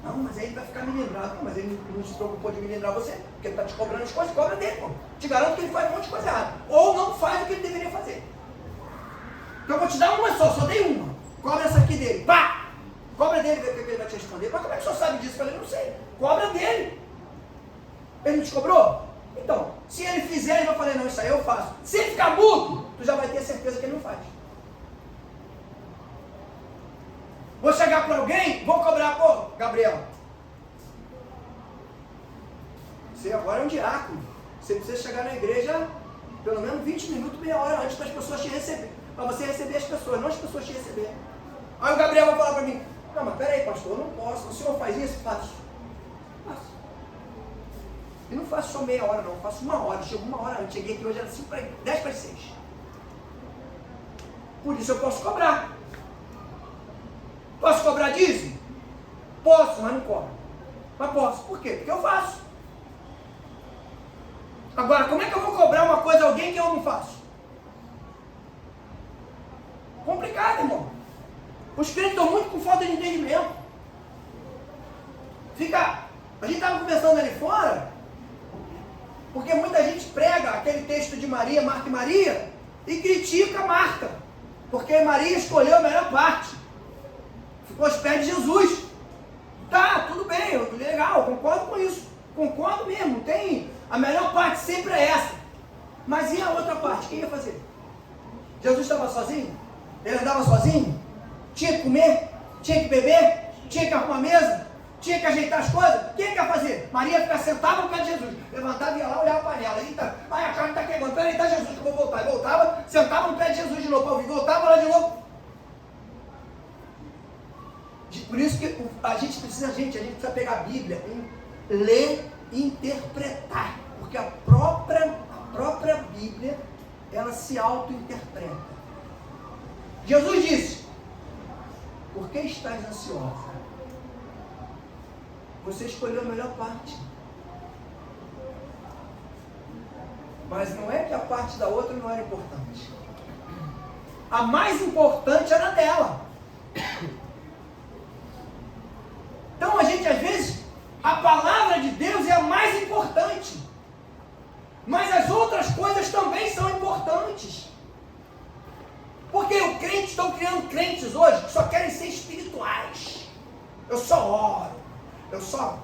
Não, mas aí ele vai ficar me lembrado. Não, mas ele não se preocupou de me lembrar você, porque ele está te cobrando as coisas, cobra dele, pô. Te garanto que ele faz um monte de coisa errada. Ou não faz o que ele deveria fazer. Então eu vou te dar uma só dei uma. Cobra essa aqui dele. Pá! Cobra dele, vê o que ele vai te responder. Mas como é que o senhor sabe disso? Eu falei, não sei. Cobra dele. Ele não te cobrou? Então, se ele fizer, ele vai falar, não, isso aí eu faço. Se ele ficar mudo, tu já vai ter certeza que ele não faz. Vou chegar para alguém, vou cobrar, pô, Gabriel. Você agora é um diácono. Você precisa chegar na igreja pelo menos 20 minutos, meia hora antes para as pessoas te receber. Para você receber as pessoas, não as pessoas te receber. Aí o Gabriel vai falar para mim, não, mas peraí, pastor, eu não posso. O senhor faz isso? Faço. E não faço só meia hora, não. Eu faço uma hora. Chego uma hora antes. Cheguei aqui hoje, era 10 para as 6. Por isso eu posso cobrar. Posso cobrar dízimo? Posso, mas não cobro. Mas posso. Por quê? Porque eu faço. Agora, como é que eu vou cobrar uma coisa a alguém que eu não faço? Complicado, irmão. Os crentes estão muito com falta de entendimento. A gente estava conversando ali fora, porque muita gente prega aquele texto de Maria, Marta e Maria, e critica Marta, porque Maria escolheu a melhor parte. Ficou aos pés de Jesus. Tá, tudo bem, legal, concordo com isso. Concordo mesmo, tem. A melhor parte sempre é essa. Mas e a outra parte? Quem ia fazer? Jesus estava sozinho? Ele andava sozinho? Tinha que comer? Tinha que beber? Tinha que arrumar a mesa? Tinha que ajeitar as coisas? Quem ia fazer? Maria ficava sentada no pé de Jesus. Levantava e ia lá, olhava para a panela. Eita, ai, a carne está queimando. Peraí, tá Jesus, que eu vou voltar. E voltava, sentava no pé de Jesus de novo para ouvir. Voltava lá de novo. Por isso que a gente precisa pegar a Bíblia e ler e interpretar. Porque a própria Bíblia, ela se auto-interpreta. Jesus disse, por que estás ansiosa? Você escolheu a melhor parte. Mas não é que a parte da outra não era importante. A mais importante era dela. Então a gente, às vezes, a palavra de Deus é a mais importante. Mas as outras coisas também são importantes. Porque os crentes estão criando crentes hoje que só querem ser espirituais. Eu só oro. Eu só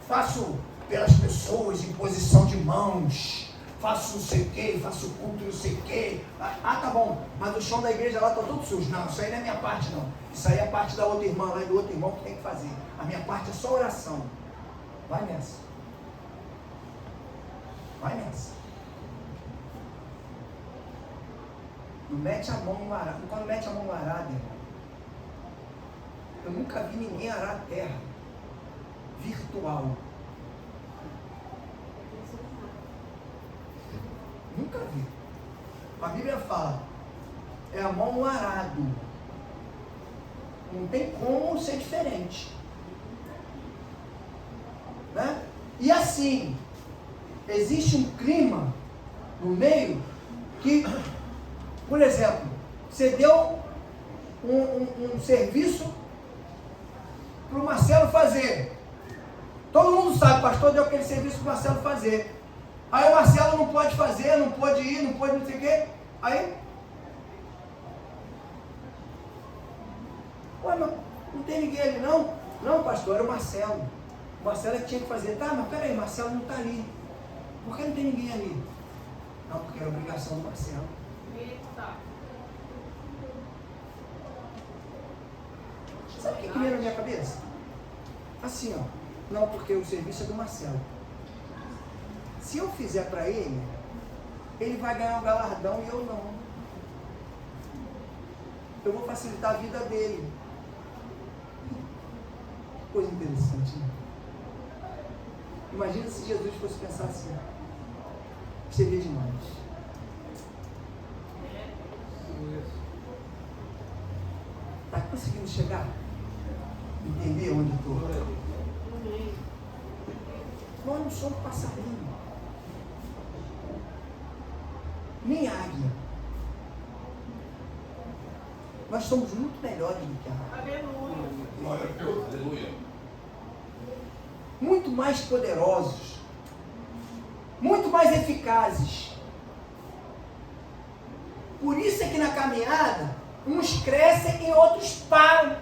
faço pelas pessoas em posição de mãos. Faço não sei o que, faço culto não sei o que. Ah, tá bom, mas o chão da igreja lá está todo sujo. Não, isso aí não é minha parte não. Isso aí é a parte da outra irmã lá e do outro irmão que tem que fazer. A minha parte é só oração. Vai nessa. Vai nessa. Não mete a mão no arado. Quando mete a mão no arado, irmão, eu nunca vi ninguém arar a terra virtual. Nunca vi. A Bíblia fala, é a mão no arado. Não tem como ser diferente. Né? E assim, existe um clima no meio que, por exemplo, você deu um serviço para o Marcelo fazer. Todo mundo sabe, o pastor deu aquele serviço para o Marcelo fazer. Aí o Marcelo não pode fazer, não pode ir, não pode não sei o quê. Aí, ué, não tem ninguém ali não? Não, pastor, era o Marcelo. O Marcelo é que tinha que fazer. Tá, mas peraí, o Marcelo não está ali. Por que não tem ninguém ali? Não, porque era obrigação do Marcelo. Eita. Sabe o que veio na minha cabeça? Assim, ó. Não, porque o serviço é do Marcelo. Se eu fizer para ele, ele vai ganhar um galardão e eu não. Eu vou facilitar a vida dele. Que coisa interessante, né? Imagina se Jesus fosse pensar assim. Seria demais. Está conseguindo chegar? Entender onde eu estou? Nós não somos passarinho. Nem águia. Nós somos muito melhores do que a águia. Aleluia. Glória a Deus, aleluia. Muito mais poderosos. Muito mais eficazes. Por isso é que na caminhada, uns crescem e outros param.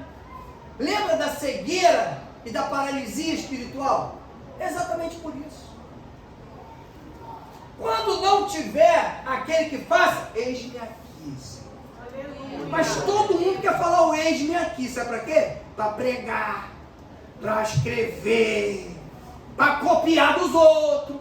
Lembra da cegueira e da paralisia espiritual? É exatamente por isso. Quando não tiver aquele que faça, eis-me aqui, Senhor. Aleluia. Mas todo mundo quer falar o eis-me aqui, sabe para quê? Para pregar, para escrever, para copiar dos outros.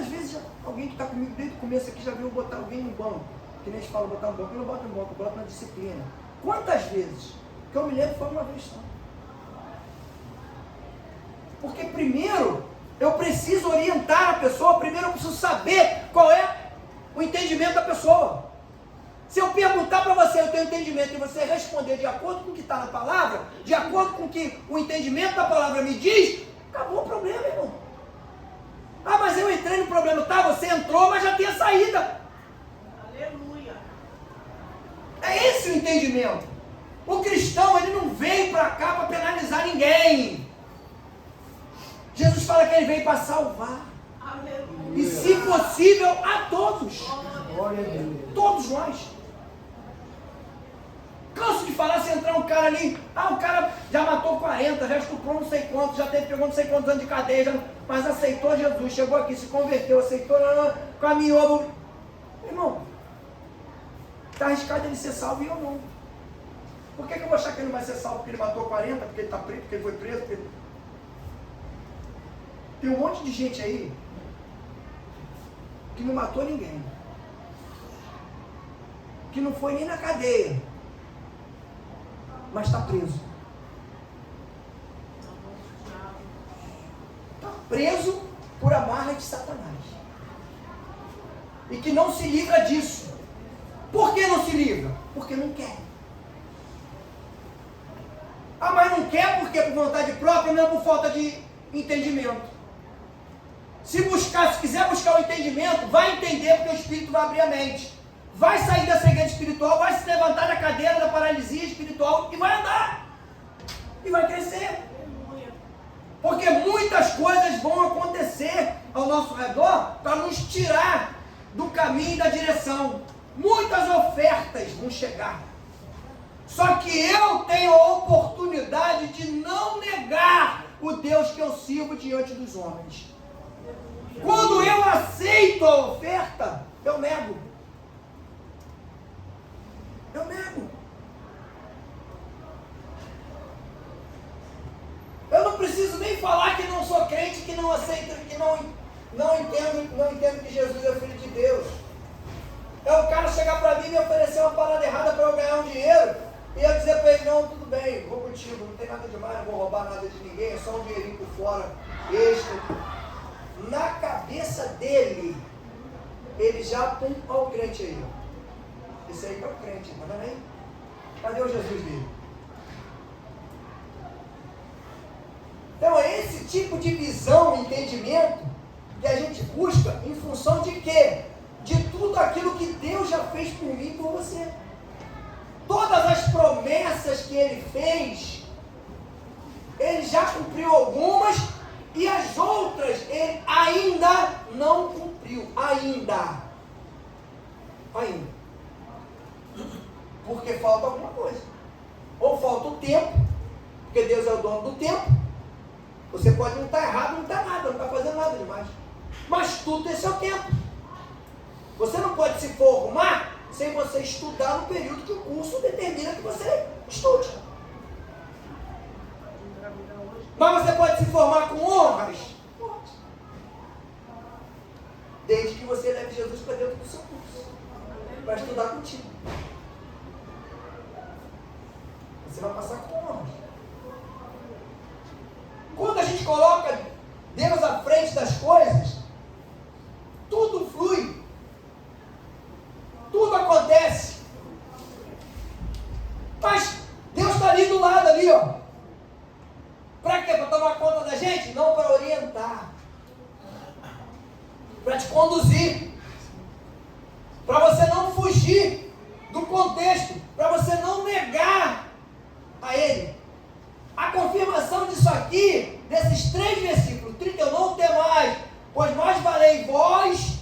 Quantas vezes alguém que está comigo desde o começo aqui já viu botar alguém no banco? Que nem a gente fala botar no banco, eu não boto no banco, eu boto na disciplina. Quantas vezes? Que eu me lembro foi uma vez só. Porque primeiro eu preciso orientar a pessoa, primeiro eu preciso saber qual é o entendimento da pessoa. Se eu perguntar para você o teu entendimento e você responder de acordo com o que está na palavra, de acordo com o que o entendimento da palavra me diz, acabou o problema, irmão. Ah, mas eu entrei no problema. Tá, você entrou, mas já tem a saída. Aleluia. É esse o entendimento. O cristão, ele não veio para cá para penalizar ninguém. Jesus fala que ele veio para salvar. Aleluia. E se possível, a todos. Glória a Deus. Todos nós. Canso de falar, se entrar um cara ali, o cara já matou 40, já estuprou não sei quantos, já pegou não sei quantos anos de cadeia, mas aceitou Jesus, chegou aqui, se converteu, aceitou, caminhou. Irmão, está arriscado ele ser salvo e eu não. Por que eu vou achar que ele não vai ser salvo porque ele matou 40, porque ele está preso, porque ele foi preso? Porque... Tem um monte de gente aí que não matou ninguém, que não foi nem na cadeia, mas está preso. Está preso por amarra de Satanás. E que não se livra disso. Por que não se livra? Porque não quer. Ah, mas não quer porque por vontade própria, não é por falta de entendimento. Se quiser buscar o entendimento, vai entender porque o Espírito vai abrir a mente. Vai sair da cegueira espiritual, vai se levantar da cadeira da paralisia espiritual e vai andar. E vai crescer. Porque muitas coisas vão acontecer ao nosso redor para nos tirar do caminho e da direção. Muitas ofertas vão chegar. Só que eu tenho a oportunidade de não negar o Deus que eu sirvo diante dos homens. Quando eu aceito a oferta, eu nego. Eu nego. Eu não preciso nem falar que não sou crente, que não aceito, que não entendo que Jesus é filho de Deus. É o cara chegar para mim e me oferecer uma parada errada para eu ganhar um dinheiro e eu dizer para ele, não, tudo bem, vou contigo, não tem nada demais, não vou roubar nada de ninguém, é só um dinheirinho por fora, extra. Na cabeça dele, ele já aponta o crente aí. Esse aí que é o crente, tá vendo aí? Cadê o Jesus dele? Então é esse tipo de visão, entendimento, que a gente busca em função de quê? De tudo aquilo que Deus já fez por mim e por você. Todas as promessas que Ele fez, Ele já cumpriu algumas e as outras Ele ainda não cumpriu. Ainda. Porque falta alguma coisa. Ou falta o tempo, porque Deus é o dono do tempo. Você pode não estar errado, não está nada, não está fazendo nada demais. Mas tudo tem seu tempo. Você não pode se formar sem você estudar no período que o curso determina que você estude. Mas você pode se formar com honras? Pode. Desde que você leve Jesus para dentro do seu curso. Para estudar contigo. Você vai passar com honras. Quando a gente coloca Deus à frente das coisas, tudo flui. Tudo acontece. Mas Deus está ali do lado, ali, ó. Para quê? Para tomar conta da gente? Não, para orientar. Para te conduzir. Para você não fugir do contexto. Para você não negar a Ele. A confirmação disso aqui, desses 3 versículos, 30, eu não temais, pois mais valei vós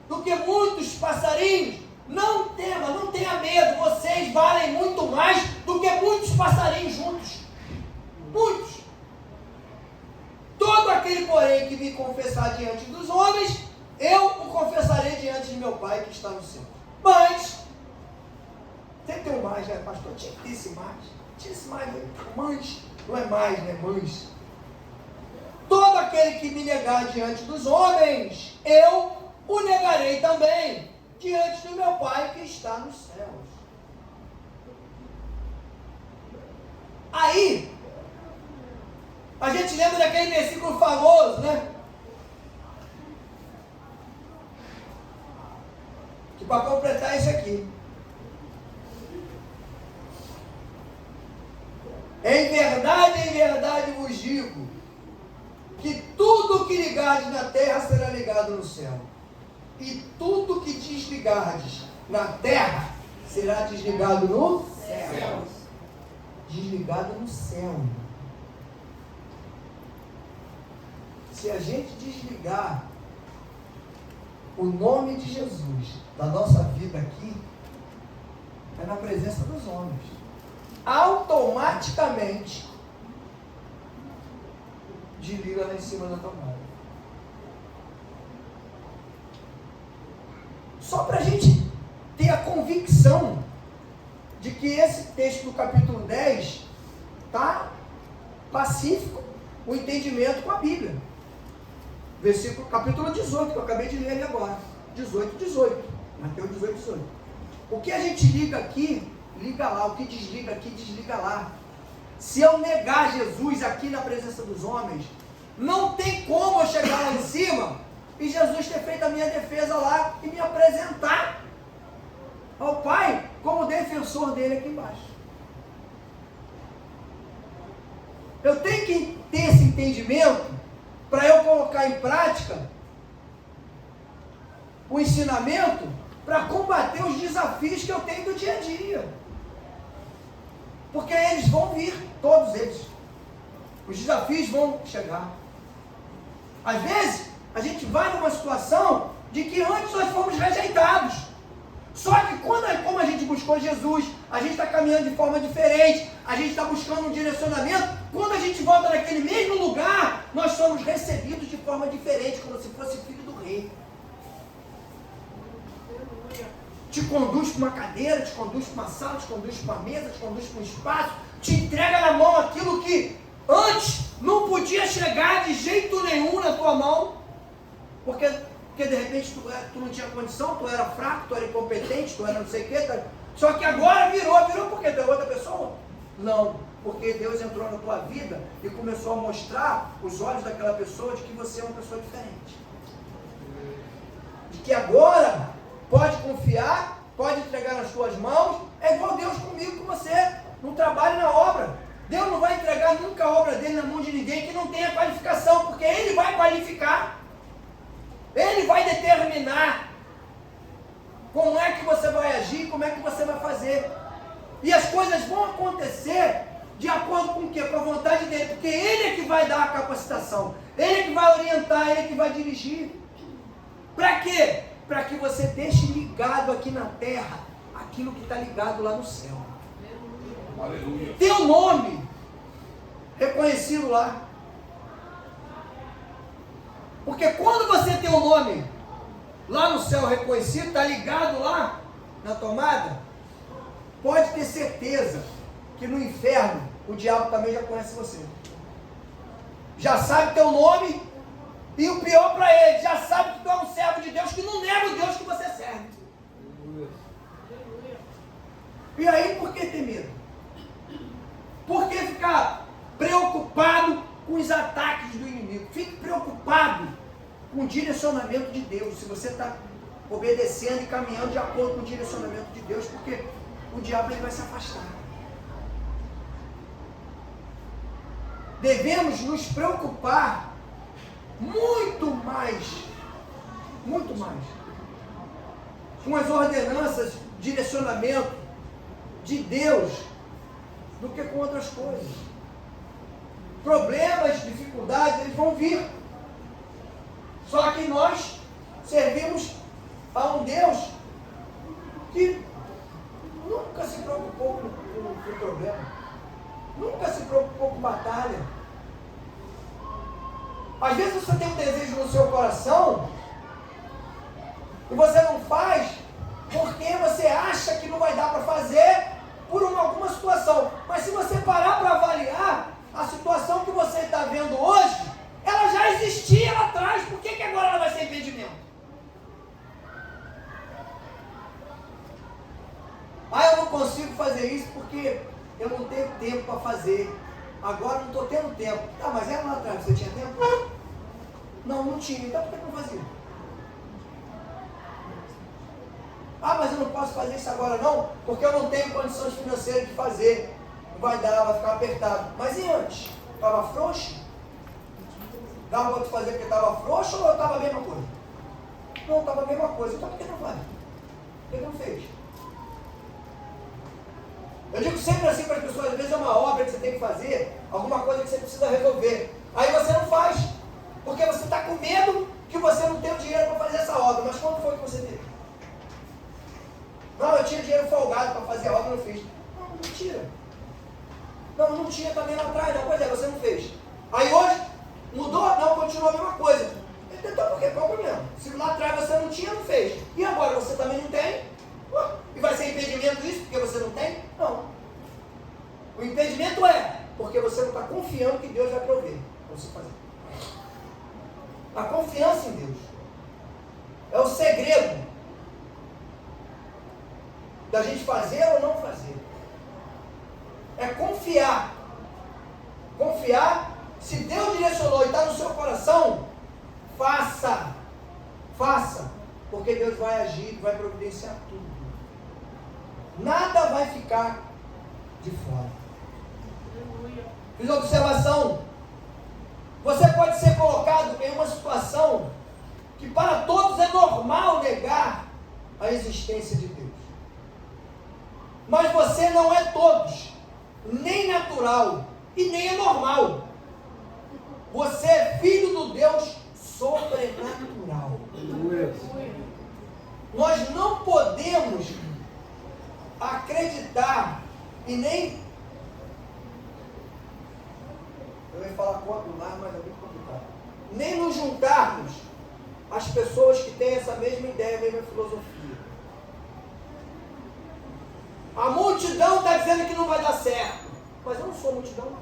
do que muitos passarinhos. Não tema, não tenha medo, vocês valem muito mais do que muitos passarinhos juntos. Muitos. Todo aquele, porém, que me confessar diante dos homens, eu o confessarei diante de meu Pai que está no céu. Mas, tem que ter um mais, né, pastor? Tinha que ter esse mais. Tinha esse mais, né? Mas, não é mais, né? Mas. Todo aquele que me negar diante dos homens, eu o negarei também diante do meu Pai que está nos céus. Aí, a gente lembra daquele versículo famoso, né? Que para completar isso aqui. Em verdade vos digo, que tudo que ligardes na terra será ligado no céu. E tudo que desligardes na terra será desligado no céu. Desligado no céu. Se a gente desligar o nome de Jesus da nossa vida aqui, é na presença dos homens, automaticamente desliga lá em cima da tomada. Só para a gente ter a convicção de que esse texto do capítulo 10 está pacífico, o entendimento com a Bíblia. Versículo, capítulo 18, que eu acabei de ler ali agora. 18. Mateus 18. O que a gente liga aqui, liga lá. O que desliga aqui, desliga lá. Se eu negar Jesus aqui na presença dos homens, não tem como eu chegar lá em cima e Jesus ter feito a minha defesa lá e me apresentar ao Pai como defensor dele aqui embaixo. Eu tenho que ter esse entendimento para eu colocar em prática o ensinamento para combater os desafios que eu tenho do dia a dia. Porque eles vão vir, todos eles. Os desafios vão chegar. Às vezes, a gente vai numa situação de que antes nós fomos rejeitados. Só que como a gente buscou Jesus, a gente está caminhando de forma diferente, a gente está buscando um direcionamento, quando a gente volta naquele mesmo lugar, nós somos recebidos de forma diferente, como se fosse filho do rei. Te conduz para uma cadeira, te conduz para uma sala, te conduz para uma mesa, te conduz para um espaço, te entrega na mão aquilo que antes não podia chegar de jeito nenhum na tua mão, porque de repente tu não tinha condição, tu era fraco, tu era incompetente, tu era não sei o que, só que agora virou porque tu é outra pessoa? Não, porque Deus entrou na tua vida e começou a mostrar os olhos daquela pessoa de que você é uma pessoa diferente, de que agora pode confiar, pode entregar nas tuas mãos, é igual Deus comigo, com você, no trabalho e na obra. Deus não vai entregar nunca a obra dele na mão de ninguém que não tenha qualificação, porque ele vai qualificar. Ele vai determinar como é que você vai agir, como é que você vai fazer. E as coisas vão acontecer de acordo com o quê? Com a vontade dele, porque ele é que vai dar a capacitação, ele é que vai orientar, ele é que vai dirigir. Para quê? Para que você deixe ligado aqui na terra aquilo que está ligado lá no céu. Aleluia. Teu nome reconhecido lá. Porque quando você tem um nome lá no céu reconhecido, está ligado lá na tomada, pode ter certeza que no inferno o diabo também já conhece você. Já sabe teu nome e o pior para ele, já sabe que tu é um servo de Deus que não nega o Deus que você serve. E aí por que ter medo? Por que ficar preocupado com os ataques do inimigo? Fique preocupado com o direcionamento de Deus. Se você está obedecendo e caminhando de acordo com o direcionamento de Deus, porque o diabo ele vai se afastar. Devemos nos preocupar muito mais com as ordenanças, direcionamento de Deus do que com outras coisas. Problemas, dificuldades, eles vão vir. Só que nós servimos a um Deus que nunca se preocupou com problema, nunca se preocupou com batalha. Às vezes você tem um desejo no seu coração e você não faz porque você acha que não vai dar para fazer por alguma situação. Mas se você parar para avaliar a situação que você está vendo hoje, ela ela já existia lá atrás, por que agora ela vai ser impedimento? Eu não consigo fazer isso porque eu não tenho tempo para fazer. Agora não estou tendo tempo. Mas era lá atrás, você tinha tempo? Não tinha, então por que não fazia? Mas eu não posso fazer isso agora não, porque eu não tenho condições financeiras de fazer. Não vai dar, vai ficar apertado. Mas e antes? Estava frouxo? Dava para tu fazer porque estava frouxo ou estava a mesma coisa? Não, estava a mesma coisa. Então por que não faz? Por que não fez? Eu digo sempre assim para as pessoas, às vezes é uma obra que você tem que fazer, alguma coisa que você precisa resolver. Aí você não faz, porque você está com medo que você não tem o dinheiro para fazer essa obra. Mas quando foi que você teve? Não, eu tinha dinheiro folgado para fazer a obra e não fiz. Não, mentira. Não tinha também lá atrás, não. Pois é, você não fez. Aí hoje, mudou? Não, continua a mesma coisa. Então por quê? Qual o problema? Se lá atrás você não tinha, não fez. E agora você também não tem? E vai ser impedimento isso porque você não tem? Não. O impedimento é porque você não está confiando que Deus vai prover para você fazer. A confiança em Deus é o segredo da gente fazer ou não fazer. É confiar. Confiar, se Deus direcionou e está no seu coração, faça. Faça. Porque Deus vai agir, vai providenciar tudo. Nada vai ficar de fora. Fiz observação. Você pode ser colocado em uma situação que para todos é normal negar a existência de Deus. Mas você não é todos, nem natural e nem é normal. Você é filho do Deus sobrenatural. Nós não podemos acreditar e nem... Eu ia falar contra o lar, mas é muito complicado. Nem nos juntarmos às pessoas que têm essa mesma ideia, a mesma filosofia. A multidão está dizendo que não vai dar certo. Mas eu não sou multidão.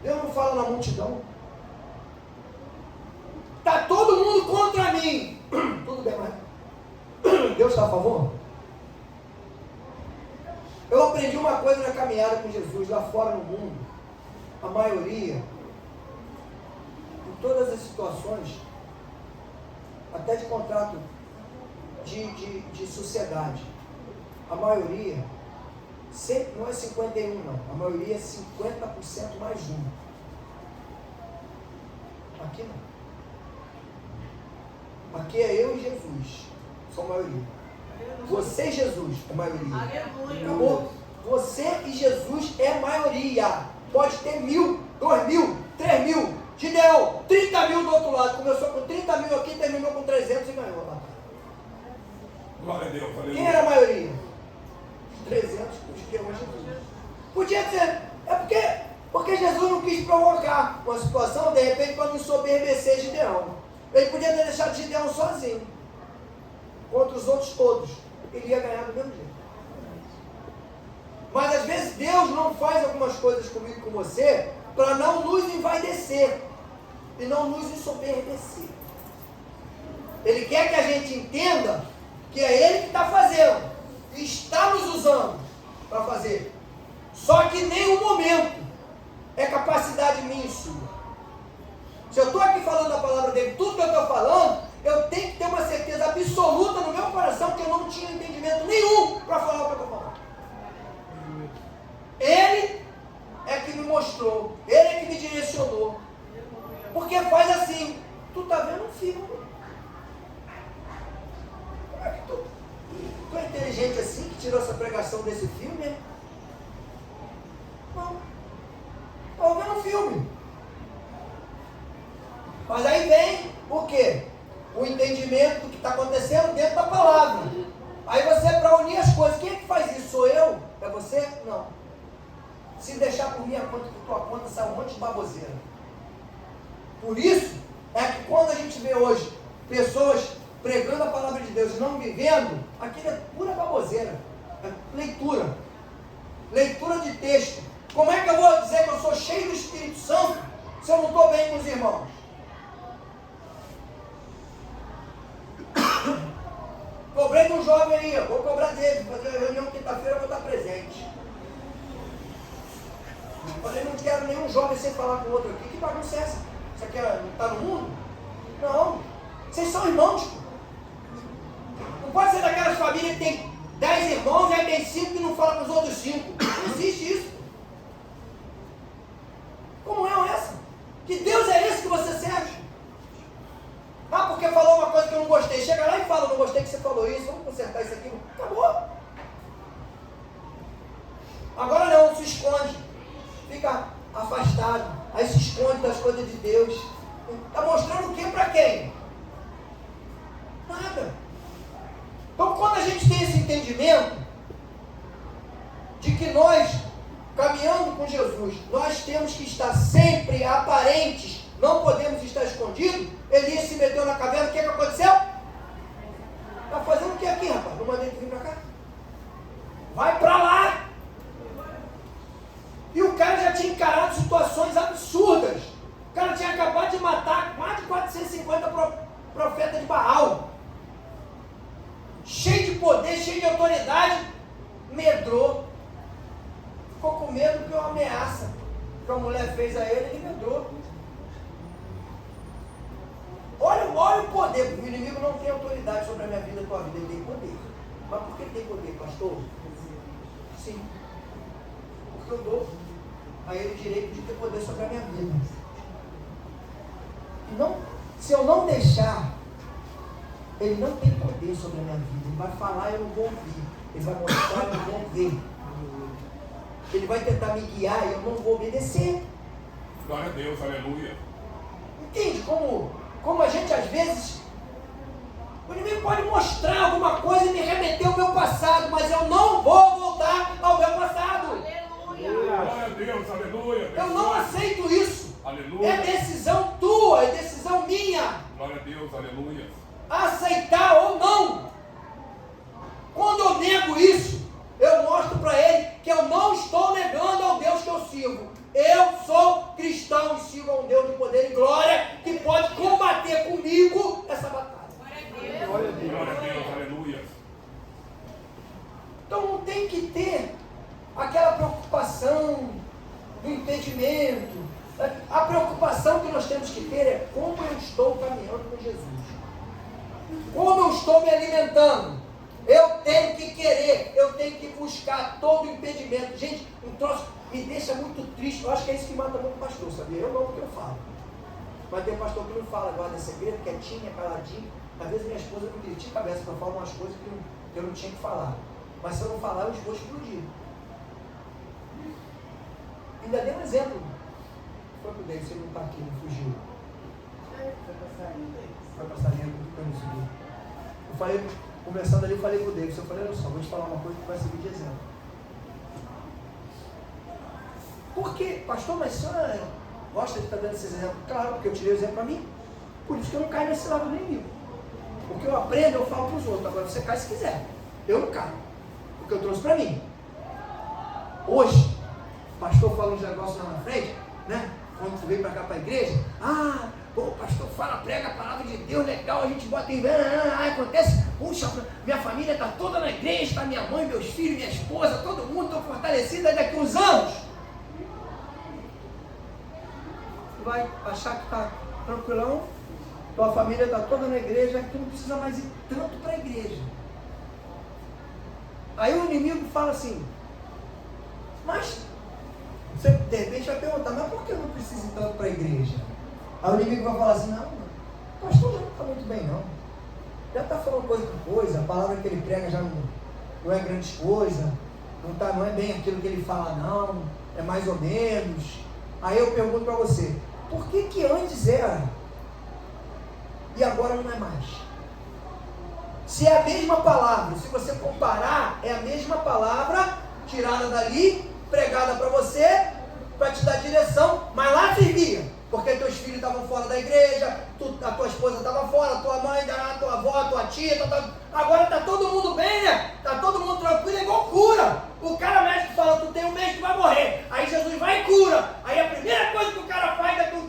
Deus não fala na multidão. Está todo mundo contra mim. Tudo bem, mas Deus está a favor? Eu aprendi uma coisa na caminhada com Jesus, lá fora no mundo. A maioria, em todas as situações, até de contrato de sociedade, a maioria, sempre não é 51 não, a maioria é 50% mais um. Aqui não. Aqui é eu e Jesus, sou a maioria. Você e Jesus é a maioria. Aleluia. Acabou? Você e Jesus é a maioria. Pode ter 1.000, 2.000, 3.000, Gideão, 30 mil do outro lado. Começou com 30 mil aqui, terminou com 300 e ganhou lá. Glória a Deus. Quem era a maioria? 300, os que hoje Jesus. Podia ser, porque Jesus não quis provocar uma situação, de repente, para não ensoberbecer Gideão. Ele podia ter deixado Gideão sozinho, contra os outros todos. Ele ia ganhar do mesmo jeito. Mas às vezes Deus não faz algumas coisas comigo e com você para não nos envaidecer e não nos ensoberbecer. Ele quer que a gente entenda que é Ele que está fazendo e está nos usando para fazer. Só que em nenhum momento é capacidade minha e sua. Se eu estou aqui falando a palavra dele, tudo que eu estou falando, eu tenho que ter uma certeza absoluta no meu coração que eu não tinha entendimento nenhum para falar o que eu estou falando. Ele é que me mostrou, Ele é que me direcionou. Porque faz assim, tu está vendo um filme. Como é que tu é inteligente assim que tirou essa pregação desse filme, né? Não. Estou vendo um filme. Mas aí vem o quê? O entendimento do que está acontecendo dentro da palavra. Aí você, para unir as coisas, quem é que faz isso? Sou eu? É você? Não. Se deixar por minha conta, por tua conta, sai um monte de baboseira. Por isso, é que quando a gente vê hoje pessoas pregando a palavra de Deus e não vivendo, aquilo é pura baboseira. É leitura. Leitura de texto. Como é que eu vou dizer que eu sou cheio do Espírito Santo se eu não estou bem com os irmãos? Cobrei de um jovem aí, vou cobrar dele, vou fazer uma reunião quinta-feira, vou estar presente. Falei, não quero nenhum jovem sem falar com o outro aqui. Que bagunça é essa? Isso aqui não está no mundo? Não. Vocês são irmãos. Pô. Não pode ser daquelas famílias que tem 10 irmãos e aí tem 5 que não falam com os outros 5. Não existe isso. Como é essa? Que Deus é esse que você serve? Ah, porque falou uma coisa que eu não gostei. Chega lá e fala, não gostei que você falou isso, vamos consertar isso aqui. Acabou. Agora não, se esconde. Fica afastado. Aí se esconde das coisas de Deus. Está mostrando o que para quem? Nada. Então quando a gente tem esse entendimento de que nós, caminhando com Jesus, nós temos que estar sempre aparentes, não podemos estar escondidos. Elias se meteu na caverna, o que aconteceu? Está fazendo o que aqui, rapaz? Não mandei ele vir para cá? Vai para lá! E o cara já tinha encarado situações absurdas. O cara tinha acabado de matar mais de 450 profetas de Baal. Cheio de poder, cheio de autoridade. Medrou. Ficou com medo que uma ameaça que a mulher fez a ele, ele medrou. Olha o poder. O inimigo não tem autoridade sobre a minha vida e a tua vida. Ele tem poder. Mas por que ele tem poder, pastor? Sim. Porque eu dou a ele o direito de ter poder sobre a minha vida. E não, se eu não deixar, ele não tem poder sobre a minha vida. Ele vai falar e eu não vou ouvir. Ele vai mostrar e eu não vou ver. Ele vai tentar me guiar e eu não vou obedecer. Glória a Deus, aleluia. Entende como a gente às vezes, o inimigo pode mostrar alguma coisa e me remeter ao meu passado, mas eu não vou voltar ao meu passado. Glória a Deus, aleluia. Eu não aceito isso. Aleluia. É decisão tua, é decisão minha. Glória a Deus, aleluia. Aceitar ou não. Quando eu nego isso, eu mostro para ele que eu não estou negando ao Deus que eu sirvo. Eu sou cristão e sigo a um Deus de poder e glória que pode combater comigo essa batalha. Glória a Deus, glória a Deus, aleluia. Então não tem que ter aquela preocupação do impedimento. A preocupação que nós temos que ter é como eu estou caminhando com Jesus. Como eu estou me alimentando. Eu tenho que querer, eu tenho que buscar todo o impedimento. Gente, um troço me deixa muito triste. Eu acho que é isso que mata muito pastor, sabia? Eu não, porque eu falo. Mas tem um pastor que não fala, guarda segredo, quietinho, caladinho. Às vezes minha esposa me critica a cabeça, porque eu falo umas coisas que eu não tinha que falar. Mas se eu não falar, eu vou explodir. Ainda dei um exemplo. Foi pro Deus, você não está aqui, não fugiu. Foi pra salinha, eu não subi. Eu falei, conversando ali, eu falei pro Deus, eu falei, olha só, vou te falar uma coisa que vai servir de exemplo. Por quê? Pastor, mas o senhor gosta de estar dando esses exemplos? Claro, porque eu tirei o exemplo para mim. Por isso que eu não caio nesse lado do inimigo. O que eu aprendo, eu falo para os outros. Agora você cai se quiser. Eu não caio. Porque eu trouxe para mim. Hoje, o pastor fala uns negócios lá na frente, né? Quando tu veio para cá para a igreja, o pastor fala, prega a palavra de Deus, legal, a gente bota em... acontece, puxa, minha família está toda na igreja, está minha mãe, meus filhos, minha esposa, todo mundo, estou fortalecido, aí daqui uns anos, tu vai achar que está tranquilão, tua família está toda na igreja, tu não precisa mais ir tanto para a igreja. Aí o inimigo fala assim, mas você de repente vai perguntar, mas por que eu não preciso ir tanto para a igreja? Aí o inimigo vai falar assim, não, o pastor já não está muito bem não. Já está falando coisa com coisa, a palavra que ele prega já não é grande coisa, não é bem aquilo que ele fala não, é mais ou menos. Aí eu pergunto para você, por que antes era e agora não é mais? Se é a mesma palavra, se você comparar, é a mesma palavra tirada dali, pregada para você, para te dar direção, mas lá servia, porque teus filhos estavam fora da igreja, a tua esposa estava fora, tua mãe, a tua avó, a tua tia, agora está todo mundo bem, né? Está todo mundo tranquilo, é igual cura. O cara mexe e fala, tu tem um mês que vai morrer, aí Jesus vai e cura, aí a primeira coisa que o cara faz é que um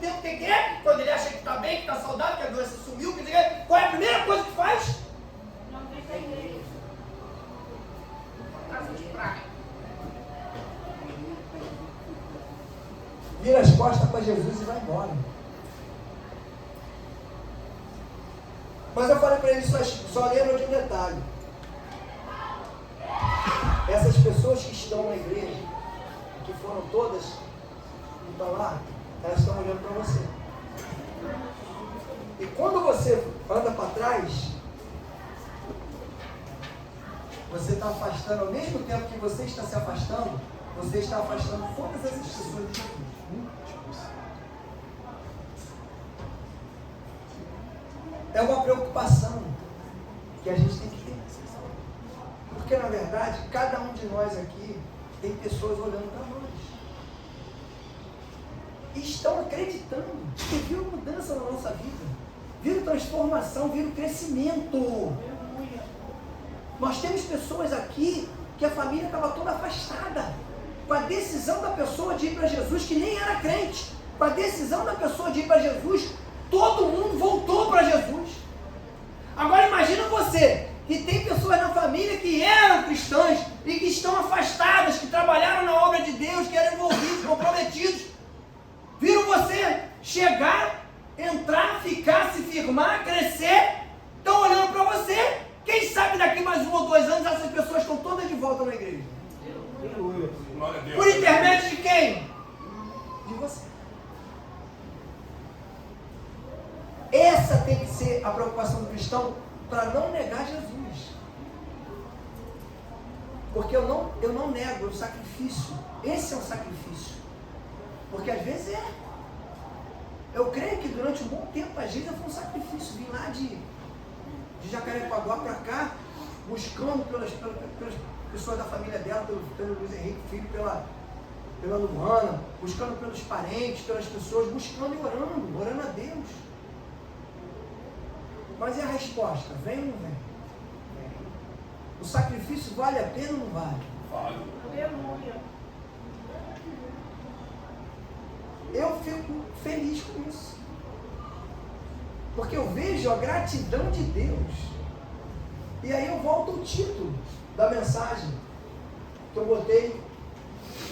costas para Jesus e vai embora. Mas eu falei para ele, só lembra de um detalhe. Essas pessoas que estão na igreja, que foram todas, que estão lá, elas estão olhando para você. E quando você anda para trás, você está afastando, ao mesmo tempo que você está se afastando, você está afastando todas as pessoas de Jesus. É uma preocupação que a gente tem que ter. Porque, na verdade, cada um de nós aqui tem pessoas olhando para nós. E estão acreditando que viram mudança na nossa vida. Viram transformação, viram crescimento. Nós temos pessoas aqui que a família estava toda afastada. Com a decisão da pessoa de ir para Jesus, que nem era crente. Com a decisão da pessoa de ir para Jesus, todo mundo voltou para Jesus. Agora imagina você, que tem pessoas na família que eram cristãs e que estão afastadas, que trabalharam na obra de Deus, que eram envolvidos, comprometidos. Viram você chegar, entrar, ficar, se firmar, crescer, estão olhando para você. Quem sabe daqui mais 1 ou 2 anos essas pessoas estão todas de volta na igreja. Por intermédio de quem? De você. Essa tem que ser a preocupação do cristão, para não negar Jesus. Porque eu não nego o sacrifício. Esse é um sacrifício. Porque às vezes é. Eu creio que durante um bom tempo, às vezes foi um sacrifício. Vim lá de Jacarepaguá para cá, buscando pelas pessoas da família dela, pelo Luiz Henrique, filho, pela Luana, buscando pelos parentes, pelas pessoas, buscando e orando a Deus. Mas e a resposta? Vem ou não vem? O sacrifício vale a pena ou não vale? Vale. Aleluia. Eu fico feliz com isso. Porque eu vejo a gratidão de Deus. E aí eu volto ao título da mensagem que eu botei.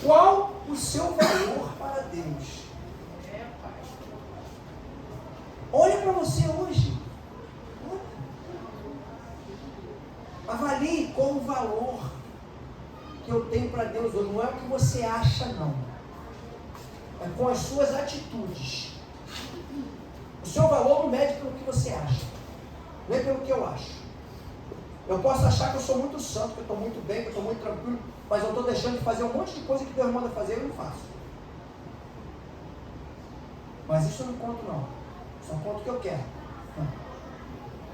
Qual o seu valor para Deus? Olha para você hoje. Avalie qual o valor que eu tenho para Deus hoje. Não é o que você acha, não. É com as suas atitudes. O seu valor não mede pelo que você acha. Não é pelo que eu acho. Eu posso achar que eu sou muito santo, que eu estou muito bem, que eu estou muito tranquilo, mas eu estou deixando de fazer um monte de coisa que Deus manda fazer e eu não faço. Mas isso eu não conto, não. Só conto o que eu quero.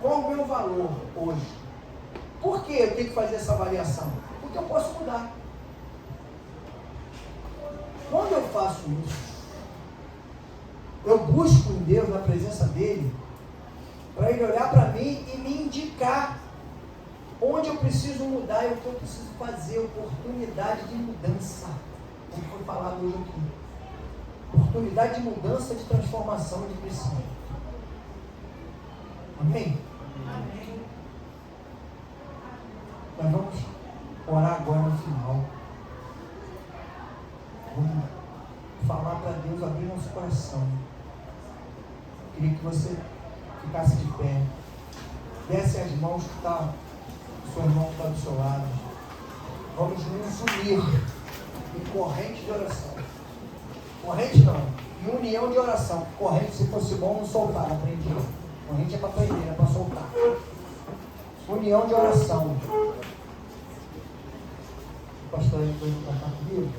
Qual o meu valor hoje? Por que eu tenho que fazer essa avaliação? Porque eu posso mudar. Quando eu faço isso, eu busco em Deus, na presença dEle, para Ele olhar para mim e me indicar onde eu preciso mudar e o que eu preciso fazer, oportunidade de mudança, como foi falado hoje aqui. Oportunidade de mudança, de transformação, de crescimento. Amém? Amém. Nós vamos orar agora no final. Vamos falar para Deus abrir nosso coração. Queria que você ficasse de pé. Desce as mãos que está, o seu irmão que está do seu lado. Vamos nos unir em corrente de oração. Corrente não, em união de oração. Corrente, se fosse bom, não soltar, aprendi. Corrente é para prender, é para soltar. União de oração. O pastor aí foi cantar comigo.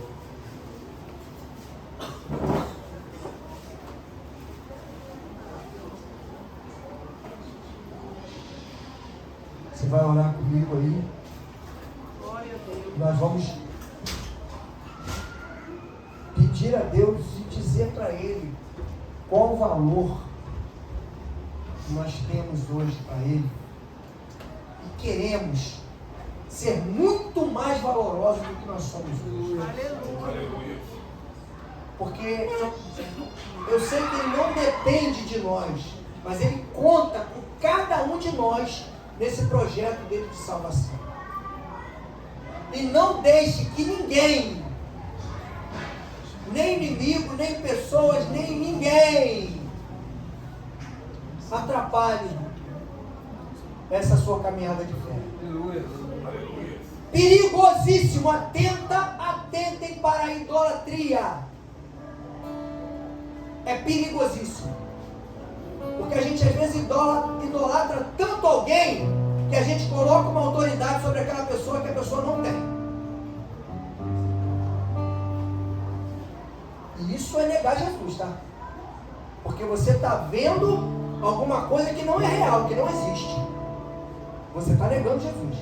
Você vai orar comigo aí. Glória a Deus. Nós vamos pedir a Deus e dizer para Ele qual o valor que nós temos hoje para Ele. E queremos ser muito mais valorosos do que nós somos hoje. Aleluia. Aleluia. Porque eu sei que Ele não depende de nós, mas Ele conta com cada um de nós nesse projeto dele de salvação. E não deixe que ninguém nem inimigo, nem pessoas, nem ninguém atrapalhe essa sua caminhada de fé. Aleluia. Perigosíssimo. Atentem para a idolatria. É perigosíssimo. Porque a gente às vezes idolatra tanto alguém que a gente coloca uma autoridade sobre aquela pessoa que a pessoa não tem. E isso é negar Jesus, tá? Porque você está vendo alguma coisa que não é real, que não existe. Você está negando Jesus.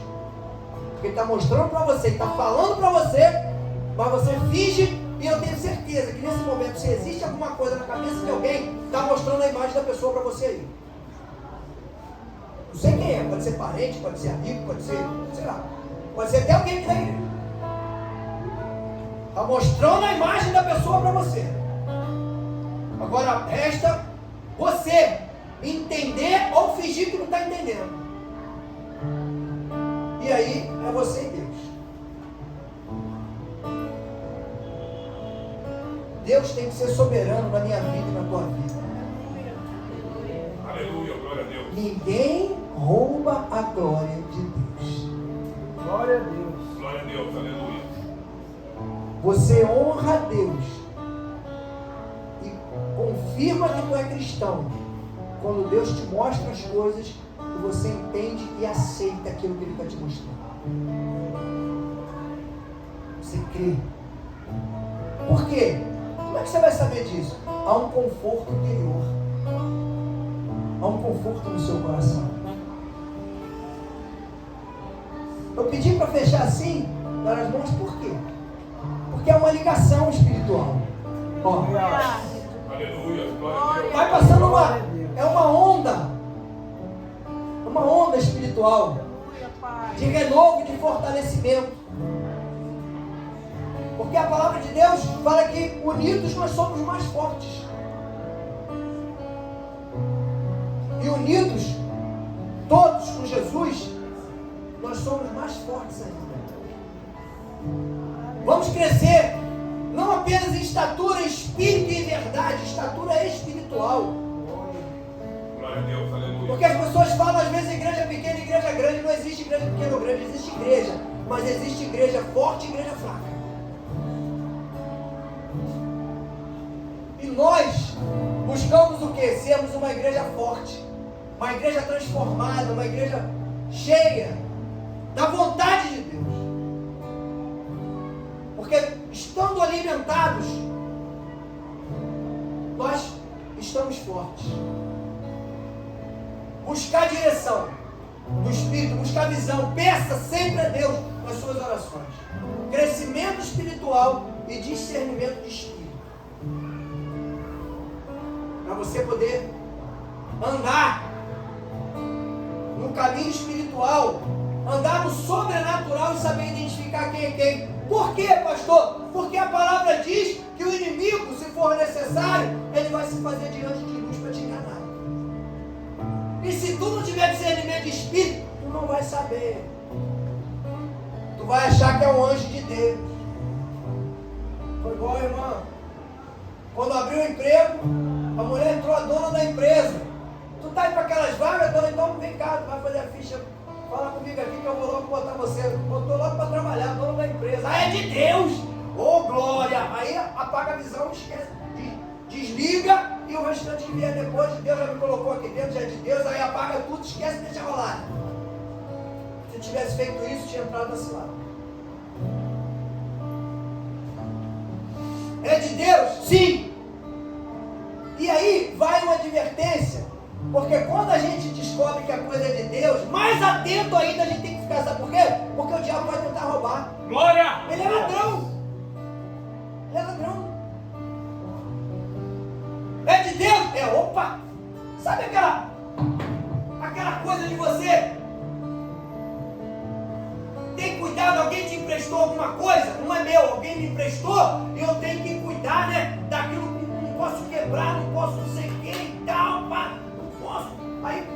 Porque ele está mostrando para você, ele está falando para você, mas você finge. E eu tenho certeza que nesse momento, se existe alguma coisa na cabeça de alguém, está mostrando a imagem da pessoa para você aí. Não sei quem é, pode ser parente, pode ser amigo, pode ser, sei lá, pode ser até alguém que está aí. Está mostrando a imagem da pessoa para você. Agora resta você entender ou fingir que não está entendendo. E aí é você e Deus. Deus tem que ser soberano na minha vida e na tua vida. Aleluia, glória a Deus. Ninguém rouba a glória de Deus. Glória a Deus. Glória a Deus, aleluia. Você honra a Deus e confirma que tu é cristão quando Deus te mostra as coisas e você entende e aceita aquilo que Ele está te mostrando. Você crê. Por quê? Como é que você vai saber disso? Há um conforto interior. Há um conforto no seu coração. Eu pedi para fechar assim, dar as mãos, por quê? Porque é uma ligação espiritual. Ó, Aleluia, glória a Deus. vai passando uma onda espiritual de renovo, de fortalecimento. Porque a palavra de Deus fala que unidos nós somos mais fortes. E unidos, todos com Jesus, nós somos mais fortes ainda. Vamos crescer, não apenas em estatura, espírito e verdade, estatura espiritual. Glória a Deus, aleluia. Porque as pessoas falam às vezes igreja pequena e igreja grande. Não existe igreja pequena ou grande, existe igreja. Mas existe igreja forte e igreja fraca. E nós buscamos o quê? Sermos uma igreja forte, uma igreja transformada, uma igreja cheia da vontade de Deus. Porque estando alimentados, nós estamos fortes. Buscar a direção do Espírito, buscar a visão, peça sempre a Deus nas suas orações. Crescimento espiritual e discernimento de espírito. Para você poder andar no caminho espiritual, andar no sobrenatural e saber identificar quem é quem. Por quê, pastor? Porque a palavra diz que o inimigo, se for necessário, ele vai se fazer diante de luz para te enganar. E se tu não tiver discernimento de espírito, tu não vai saber. Tu vai achar que é um anjo de Deus. Foi igual, irmã. Quando abriu o emprego, a mulher entrou, a dona da empresa. Tu tá aí para aquelas vagas, dona, então vem cá, tu vai fazer a ficha. Fala comigo aqui que eu vou logo botar você. Botou logo para trabalhar, dona da empresa. Ah, é de Deus! Ô, glória! Aí apaga a visão, esquece, desliga, e o restante que vier depois, Deus já me colocou aqui dentro, já é de Deus, aí apaga tudo, esquece e deixa rolar. Se eu tivesse feito isso, tinha entrado na cilada. É de Deus? Sim! E aí vai uma advertência, porque quando a gente descobre que a coisa é de Deus, mais atento ainda a gente tem que ficar, sabe por quê? Porque o diabo vai tentar roubar. Glória! Ele é ladrão. Ele é ladrão. É de Deus? É, opa! Sabe aquela coisa de você tem cuidado, alguém te emprestou alguma coisa, não é meu, alguém me emprestou, e eu tenho que cuidar, né, daquilo que não posso quebrar, não posso não sei o que e tal, pá, não posso. Aí,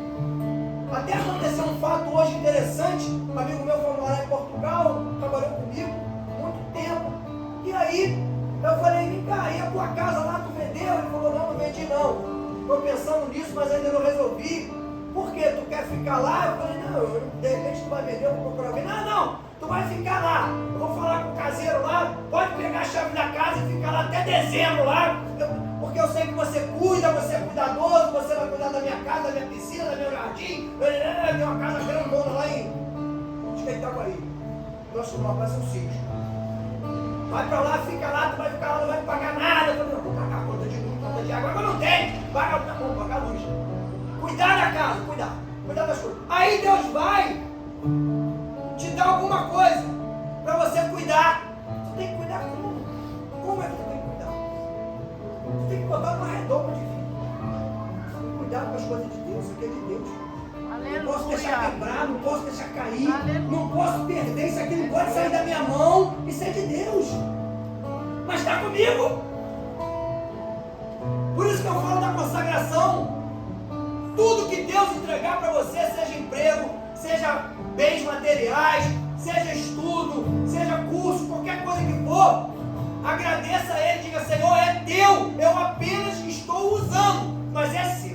até aconteceu um fato hoje interessante, um amigo meu foi morar em Portugal, trabalhou comigo muito tempo, e aí eu falei, vem cá, tua casa lá tu vendeu? Ele falou, não vendi não. Estou pensando nisso, mas ainda não resolvi. Por quê? Tu quer ficar lá? Eu falei, não, de repente tu vai vender, eu vou procurar alguém. Não, tu vai ficar lá. Eu vou falar com o caseiro lá, pode pegar a chave da casa e ficar lá até dezembro lá. Porque eu sei que você cuida, você é cuidadoso, você vai cuidar da minha casa, da minha piscina, do meu jardim. Tem uma casa grandona lá em... Acho que é Itaguaí. Nossa, não, parece um sítio. Vai pra lá, fica lá, tu vai ficar lá, não vai pagar nada. Eu falei, não, vou pagar a conta de luz, conta de água. Agora não tem. Paga, tá bom, paga a luz. Cuidar da casa, cuidar das coisas. Aí Deus vai te dar alguma coisa para você cuidar. Você tem que cuidar como? Como é que tu tem que cuidar? Você tem que botar uma redoma de vida. Tem que cuidar com as coisas de Deus, isso aqui é de Deus. Aleluia. Não posso deixar quebrar, não posso deixar cair, Aleluia. não posso perder, isso aqui não pode sair da minha mão, isso é de Deus. Mas está comigo. Por isso que eu falo da consagração. Tudo que Deus entregar para você, seja emprego, seja bens materiais, seja estudo, seja curso, qualquer coisa que for, agradeça a Ele, diga, Senhor, é teu, eu apenas estou usando, mas é seu.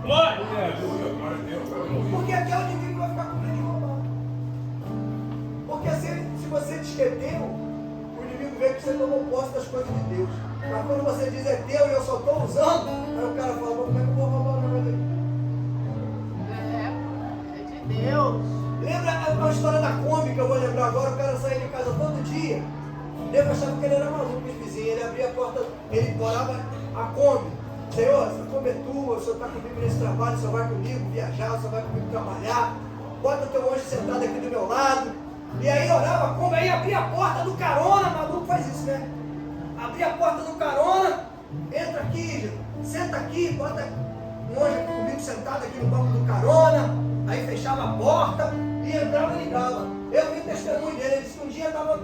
Glória a Deus. Porque aqui o inimigo vai ficar com medo de roubar. Porque se você diz que é teu, o inimigo vê que você tomou posse das coisas de Deus. Mas quando você diz é teu e eu só estou usando, aí o cara fala, como é que eu vou roubar o negócio dele? É de Deus. Lembra uma história da Kombi que eu vou lembrar agora? O cara saía de casa todo dia. Eu achava que ele era maluco, os vizinhos. Ele abria a porta, ele morava a Kombi. Senhor, essa Kombi é tua, o senhor está comigo nesse trabalho, o senhor vai comigo viajar, o senhor vai comigo trabalhar. Bota o teu anjo sentado aqui do meu lado. E aí orava a Kombi, aí abria a porta do carona, maluco faz isso, né? Abria a porta do carona, entra aqui, senta aqui, bota um anjo aqui comigo sentado aqui no banco do carona. Aí fechava a porta e entrava e ligava. Eu vi o testemunho dele, ele disse que um dia estava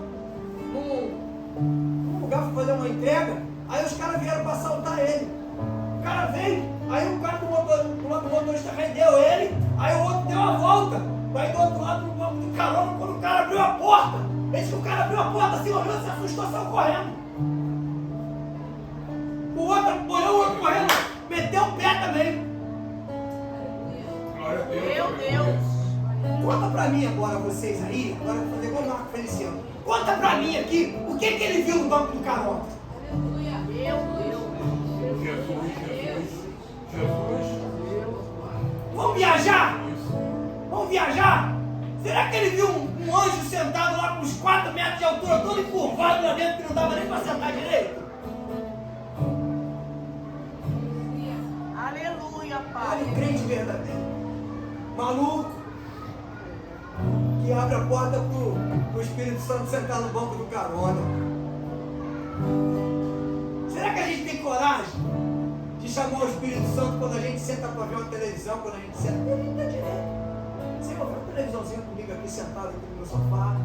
num lugar para fazer uma entrega, aí os caras vieram para assaltar ele. O cara veio, aí o cara do motorista rendeu ele, aí o outro deu a volta, vai do outro lado do banco do carona, quando o cara abriu a porta, ele disse que o cara abriu a porta, assim, olhou, se assustou, saiu correndo. O outro olhou o outro correndo, meteu o pé também. Glória a Deus. Meu Deus. Conta pra mim agora, vocês aí, agora eu vou fazer igual o Marco Feliciano. Conta pra mim aqui, o que ele viu no banco do carona? Meu Deus. Jesus. Vamos viajar? Vamos viajar? Será que ele viu um anjo sentado lá com uns 4 metros de altura, todo encurvado lá dentro, que não dava nem pra sentar direito? Aleluia, Olha Pai. o crente verdadeiro. Maluco. Que abre a porta pro Espírito Santo sentar no banco do carona. Será que a gente tem coragem de chamar o Espírito Santo quando a gente senta para ver uma televisão, quando a gente senta? A gente está direto. Senhor, vê uma televisãozinha comigo aqui, sentado aqui no meu sofá.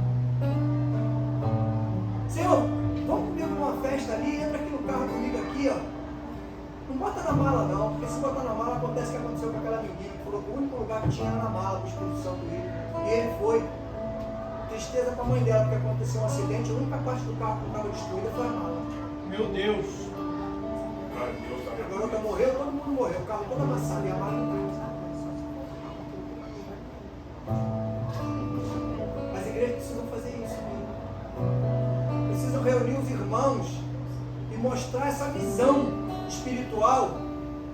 Senhor, vamos comigo numa festa ali, entra aqui no carro comigo aqui, ó. Não bota na mala não, porque se botar na mala acontece o que aconteceu com aquela menina que falou que o único lugar que tinha era na mala do Espírito Santo dele. E ele foi. Tristeza para a mãe dela, porque aconteceu um acidente, a única parte do carro que não estava destruída foi a mala. Meu Deus. Glória a Deus. A garota morreu, todo mundo morreu, o carro todo amassado e a mala não estava. As igrejas precisam fazer isso mesmo. Precisam reunir os irmãos e mostrar essa visão espiritual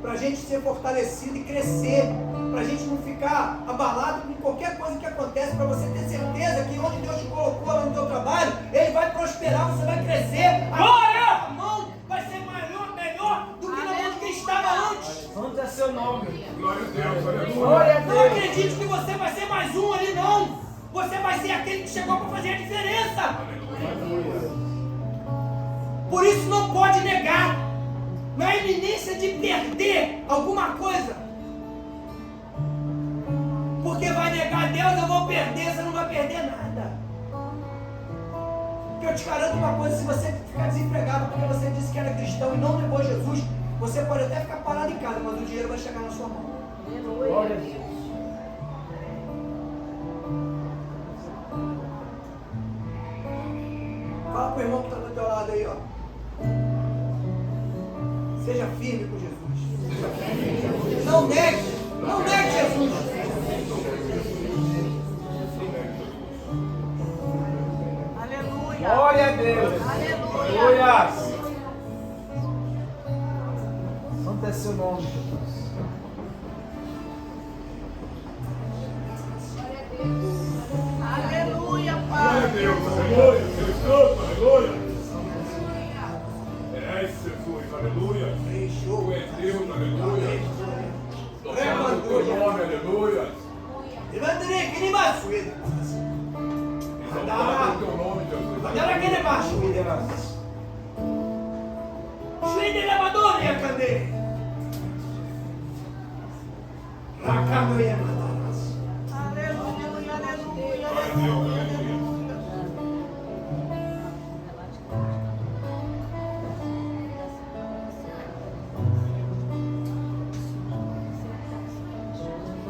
para a gente ser fortalecido e crescer, para a gente não ficar abalado com qualquer coisa que acontece, para você ter certeza que onde Deus te colocou lá no teu trabalho, Ele vai prosperar, você vai crescer. Glória! A mão vai ser melhor do que na mão de quem estava antes. Santo é seu nome. Glória a Deus. Aleluia. Glória a Não Deus. acredite que você vai ser mais um ali, não. Você vai ser aquele que chegou para fazer a diferença. Aleluia. Por isso não pode negar. Na iminência de perder alguma coisa, porque vai negar Deus, eu vou perder, você não vai perder nada. Porque eu te garanto uma coisa, se você ficar desempregado porque você disse que era cristão e não levou Jesus, você pode até ficar parado em casa, mas o dinheiro vai chegar na sua mão. Glória a Deus. Fala pro irmão que está do teu lado aí, ó. Seja firme com Jesus. Não negue Jesus. Aleluia. Glória a Deus. Aleluia. Aleluia. Santo é seu nome, Jesus. Aleluia, Glória a Pai. Deus, aleluia. Deus Santo, aleluia. É Jesus, aleluia. Tu és Deus, aleluia. Louvado o teu nome, aleluia. Levantarei aquele macho, ele. Exaltado o teu nome, Jesus. Agora aquele macho, ele. Suíde lavador e a cadeia. Racado e a madaras. Aleluia, aleluia, Glória a Deus, aleluia. aleluia.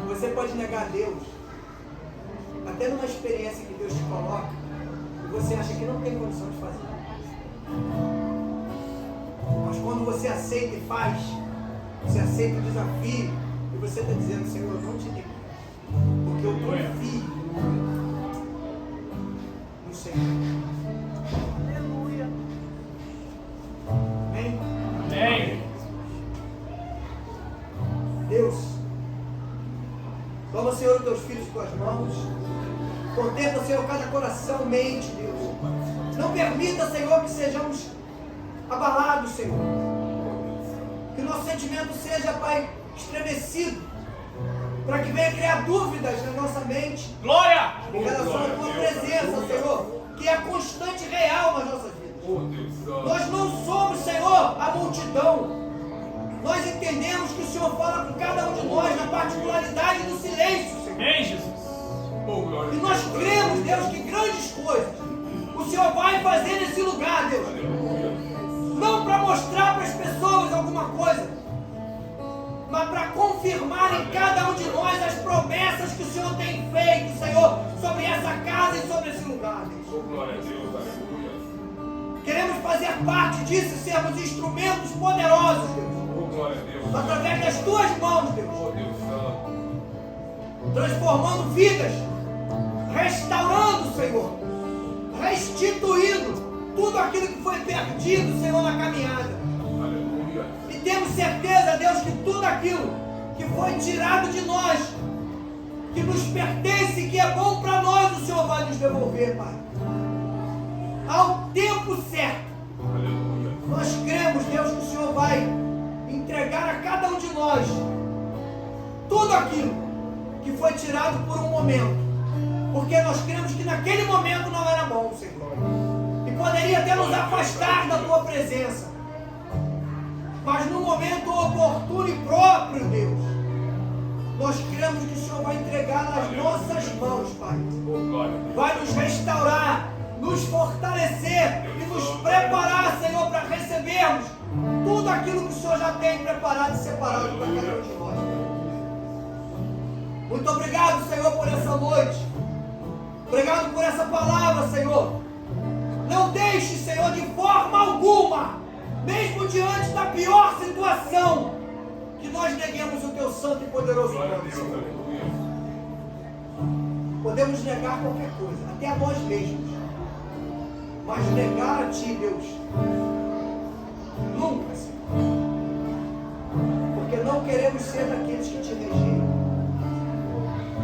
Você pode negar a Deus, até numa experiência que Deus te coloca, e você acha que não tem condição de fazer. Mas quando você aceita e faz, você aceita o desafio, e você está dizendo, Senhor, eu não te nego, porque eu confio no Senhor. Aleluia. Amém? Amém. Deus, toma, Senhor, os teus filhos em tuas mãos. Contempla, Senhor, cada coração, mente, Deus. Não permita, Senhor, que sejamos abalados, Senhor. Que o nosso sentimento seja, Pai, estremecido. Para que venha criar dúvidas na nossa mente Glória. em relação à tua presença, Senhor, que é constante e real nas nossas vidas. Oh, Deus Santo. Nós não somos, Senhor, a multidão. Nós entendemos que o Senhor fala com cada um de nós na particularidade do silêncio, Senhor. Amém, Jesus. Oh, glória a E Deus. nós cremos, Deus, que grandes coisas o Senhor vai fazer nesse lugar, Deus. Aleluia. Não para mostrar para as pessoas alguma coisa, mas para confirmar em cada um de nós as promessas que o Senhor tem feito, Senhor, sobre essa casa e sobre esse lugar, Deus. Oh, glória a Deus, aleluia. Queremos fazer parte disso e sermos instrumentos poderosos, Deus, Oh, glória a Deus. através das tuas mãos, Deus, Oh, Deus Santo. transformando vidas, restaurando, Senhor, restituindo tudo aquilo que foi perdido, Senhor, na caminhada. Aleluia. E temos certeza, Deus, que tudo aquilo que foi tirado de nós, que nos pertence, que é bom para nós, o Senhor vai nos devolver, Pai. Ao tempo certo. Aleluia. Nós cremos, Deus, que o Senhor vai entregar a cada um de nós tudo aquilo que foi tirado por um momento. Porque nós cremos que naquele momento não era bom, Senhor. E poderia até nos afastar da tua presença. Mas no momento oportuno e próprio, Deus, nós cremos que o Senhor vai entregar nas nossas mãos, Pai. Oh, glória a Deus. Vai nos restaurar, nos fortalecer e nos preparar, Senhor, para recebermos tudo aquilo que o Senhor já tem preparado e separado para cada um de nós. Muito obrigado, Senhor, por essa noite. Obrigado por essa palavra, Senhor. Não deixe, Senhor, de forma alguma, mesmo diante da pior situação, que nós neguemos o Teu santo e poderoso Glória a nome, Deus, Senhor. aleluia. Podemos negar qualquer coisa, até a nós mesmos. Mas negar a Ti, Deus, nunca, Senhor. Porque não queremos ser daqueles que Te rejeitam.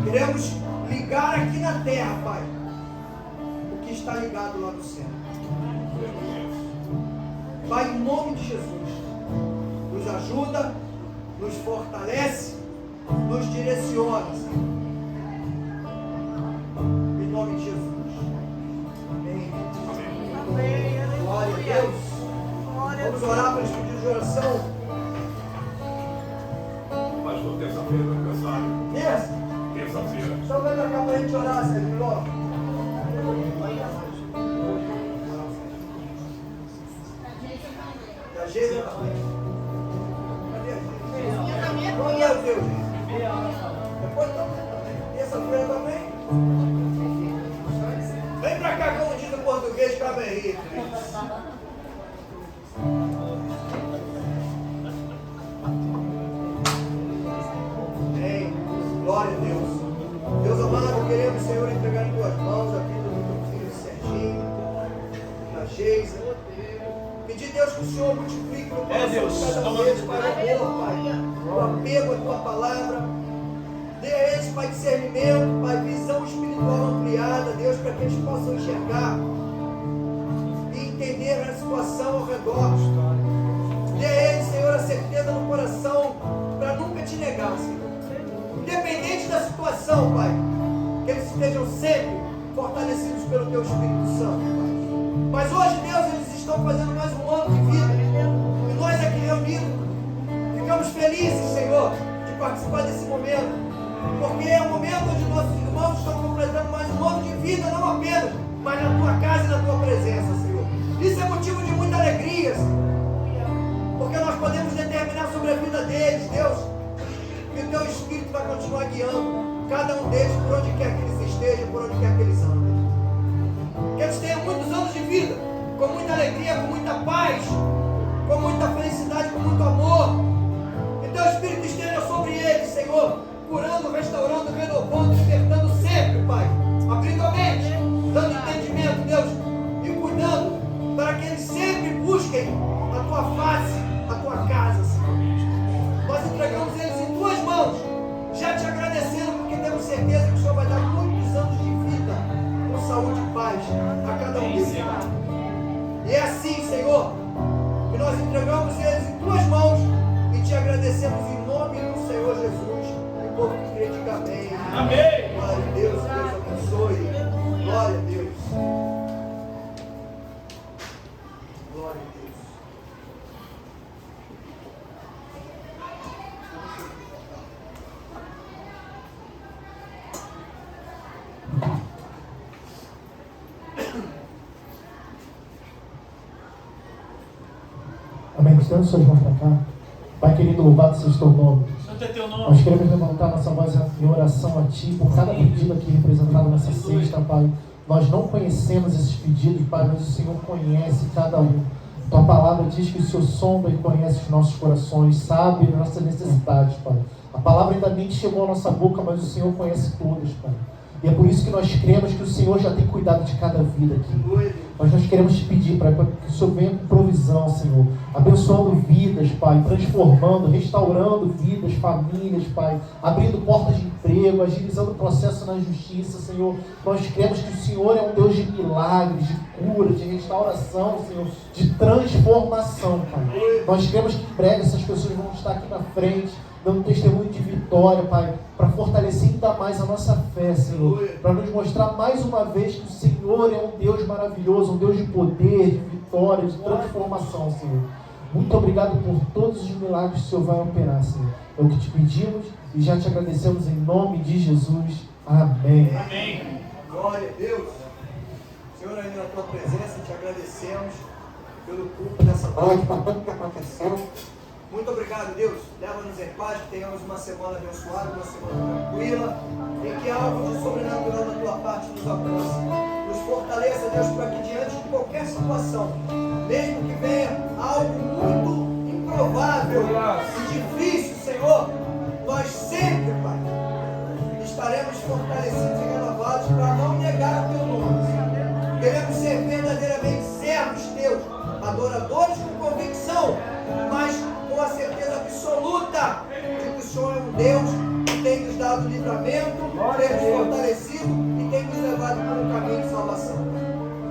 Queremos ligar aqui na terra, Pai, o que está ligado lá no céu. Pai, em nome de Jesus, nos ajuda, nos fortalece, nos direciona, Senhor. Em nome de Jesus. Amém. Amém. Glória a Aleluia. Deus. Glória a Vamos Deus. orar para os pedidos de oração. Pastor, terça-feira, aniversário. Isso. Terça-feira. Só vem pra cá para a gente orar, Senhor. E a Geisa também. Cadê a Geisa? Vamos lá, Deus. Depois também. Terça-feira também. Vem pra cá, como diz o português, Cabo Henrique. a Deus. Deus amado, queremos, Senhor, entregar em tuas mãos a vida do teu filho Serginho, da Geisa. Pedir, Deus, que o Senhor multiplique no coração de cada vez para o amor, Pai. O apego à tua palavra. Dê a eles, Pai, discernimento, Pai, visão espiritual ampliada, Deus, para que eles possam enxergar e entender a situação ao redor. Dê a eles, Senhor, a certeza no coração para nunca te negar, Senhor. Independente da situação, Pai, que eles estejam sempre fortalecidos pelo Teu Espírito Santo, Pai. Mas hoje, Deus, eles estão fazendo mais um ano de vida. E nós aqui reunidos ficamos felizes, Senhor, de participar desse momento. Porque é o momento onde nossos irmãos estão completando mais um ano de vida, não apenas, mas na Tua casa e na Tua presença, Senhor. Isso é motivo de muita alegria, Senhor. Porque nós podemos determinar sobre a vida deles, Deus, que o Teu Espírito vai continuar guiando cada um deles por onde quer que eles estejam, por onde quer que eles andem. Que eles tenham muitos anos de vida, com muita alegria, com muita paz, com muita felicidade, com muito amor. Que Teu Espírito esteja sobre eles, Senhor, curando, restaurando, renovando, libertando sempre, Pai. Abrindo a mente, dando entendimento, Deus, e cuidando para que eles sempre busquem a Tua face, a Tua casa, Senhor. Nós entregamos eles em Tuas mãos, já te agradecendo, porque temos certeza que o Senhor vai dar muitos anos de vida, com saúde e paz a cada um deles. E é assim, Senhor, que nós entregamos eles em Tuas mãos e te agradecemos em nome do Senhor Jesus. E o povo que crê, diga amém. Amém. Glória a Deus, Deus abençoe. Glória a Deus. Glória a Deus. Amém. Estendo suas mãos para cá. Pai querido, louvado seja o Teu nome. Santo é Teu nome. Nós queremos levantar nossa voz em oração a Ti por cada pedido aqui representado nessa sexta, Pai. Nós não conhecemos esses pedidos, Pai, mas o Senhor conhece cada um. Tua palavra diz que o Senhor sonda e conhece os nossos corações, sabe as nossas necessidades, Pai. A palavra ainda nem chegou à nossa boca, mas o Senhor conhece todas, Pai. E é por isso que nós cremos que o Senhor já tem cuidado de cada vida aqui. Mas nós queremos te pedir, Pai, para que o Senhor venha com provisão, Senhor. Abençoando vidas, Pai, transformando, restaurando vidas, famílias, Pai. Abrindo portas de emprego, agilizando o processo na justiça, Senhor. Nós cremos que o Senhor é um Deus de milagres, de cura, de restauração, Senhor. De transformação, Pai. Nós cremos que em breve essas pessoas vão estar aqui na frente, dando testemunho de vitória, Pai, para fortalecer ainda mais a nossa fé, Senhor, para nos mostrar mais uma vez que o Senhor é um Deus maravilhoso, um Deus de poder, de vitória, de transformação, Senhor. Muito obrigado por todos os milagres que o Senhor vai operar, Senhor. É o que te pedimos e já te agradecemos em nome de Jesus. Amém. Amém. Glória a Deus. Senhor, ainda na Tua presença, te agradecemos pelo culto dessa noite, por tudo que aconteceu. Muito obrigado, Deus. Leva-nos em paz, que tenhamos uma semana abençoada, uma semana tranquila, em que algo de sobrenatural da Tua parte nos alcance. Nos fortaleça, Deus, para que diante de qualquer situação, mesmo que venha algo muito improvável e difícil, Senhor, nós sempre, Pai, estaremos fortalecidos e renovados para não negar o Teu nome. Queremos ser verdadeiramente servos Teus, adoradores com convicção, mas com a certeza absoluta de que o Senhor é um Deus que tem nos dado livramento, tem nos fortalecido e tem nos levado por um caminho de salvação.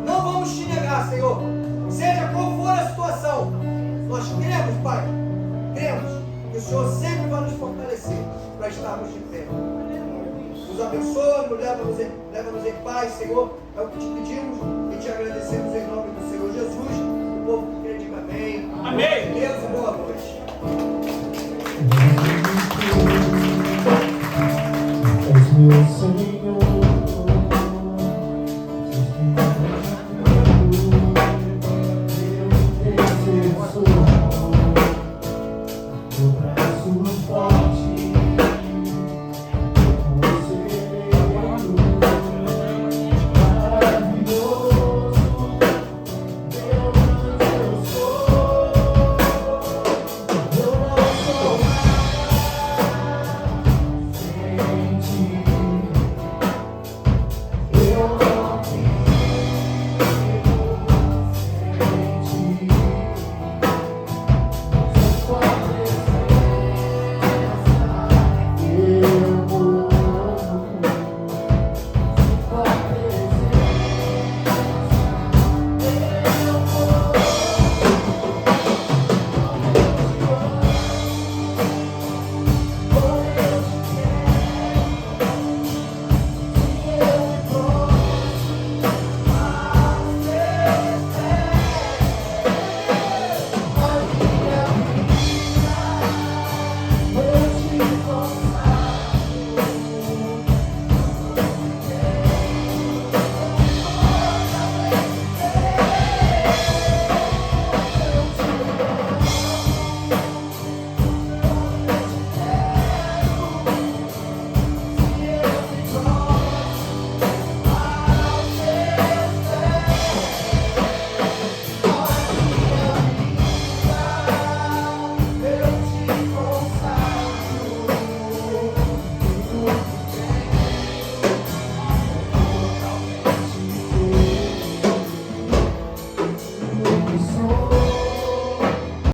Não vamos te negar, Senhor, seja qual for a situação. Nós cremos, Pai, cremos que o Senhor sempre vai nos fortalecer para estarmos de pé. Nos abençoa, leva-nos em paz, Senhor, é o que te pedimos e te agradecemos em nome do Senhor Jesus. O povo que crê, diga amém. Amém. Deus e boa noite. És meu Senhor.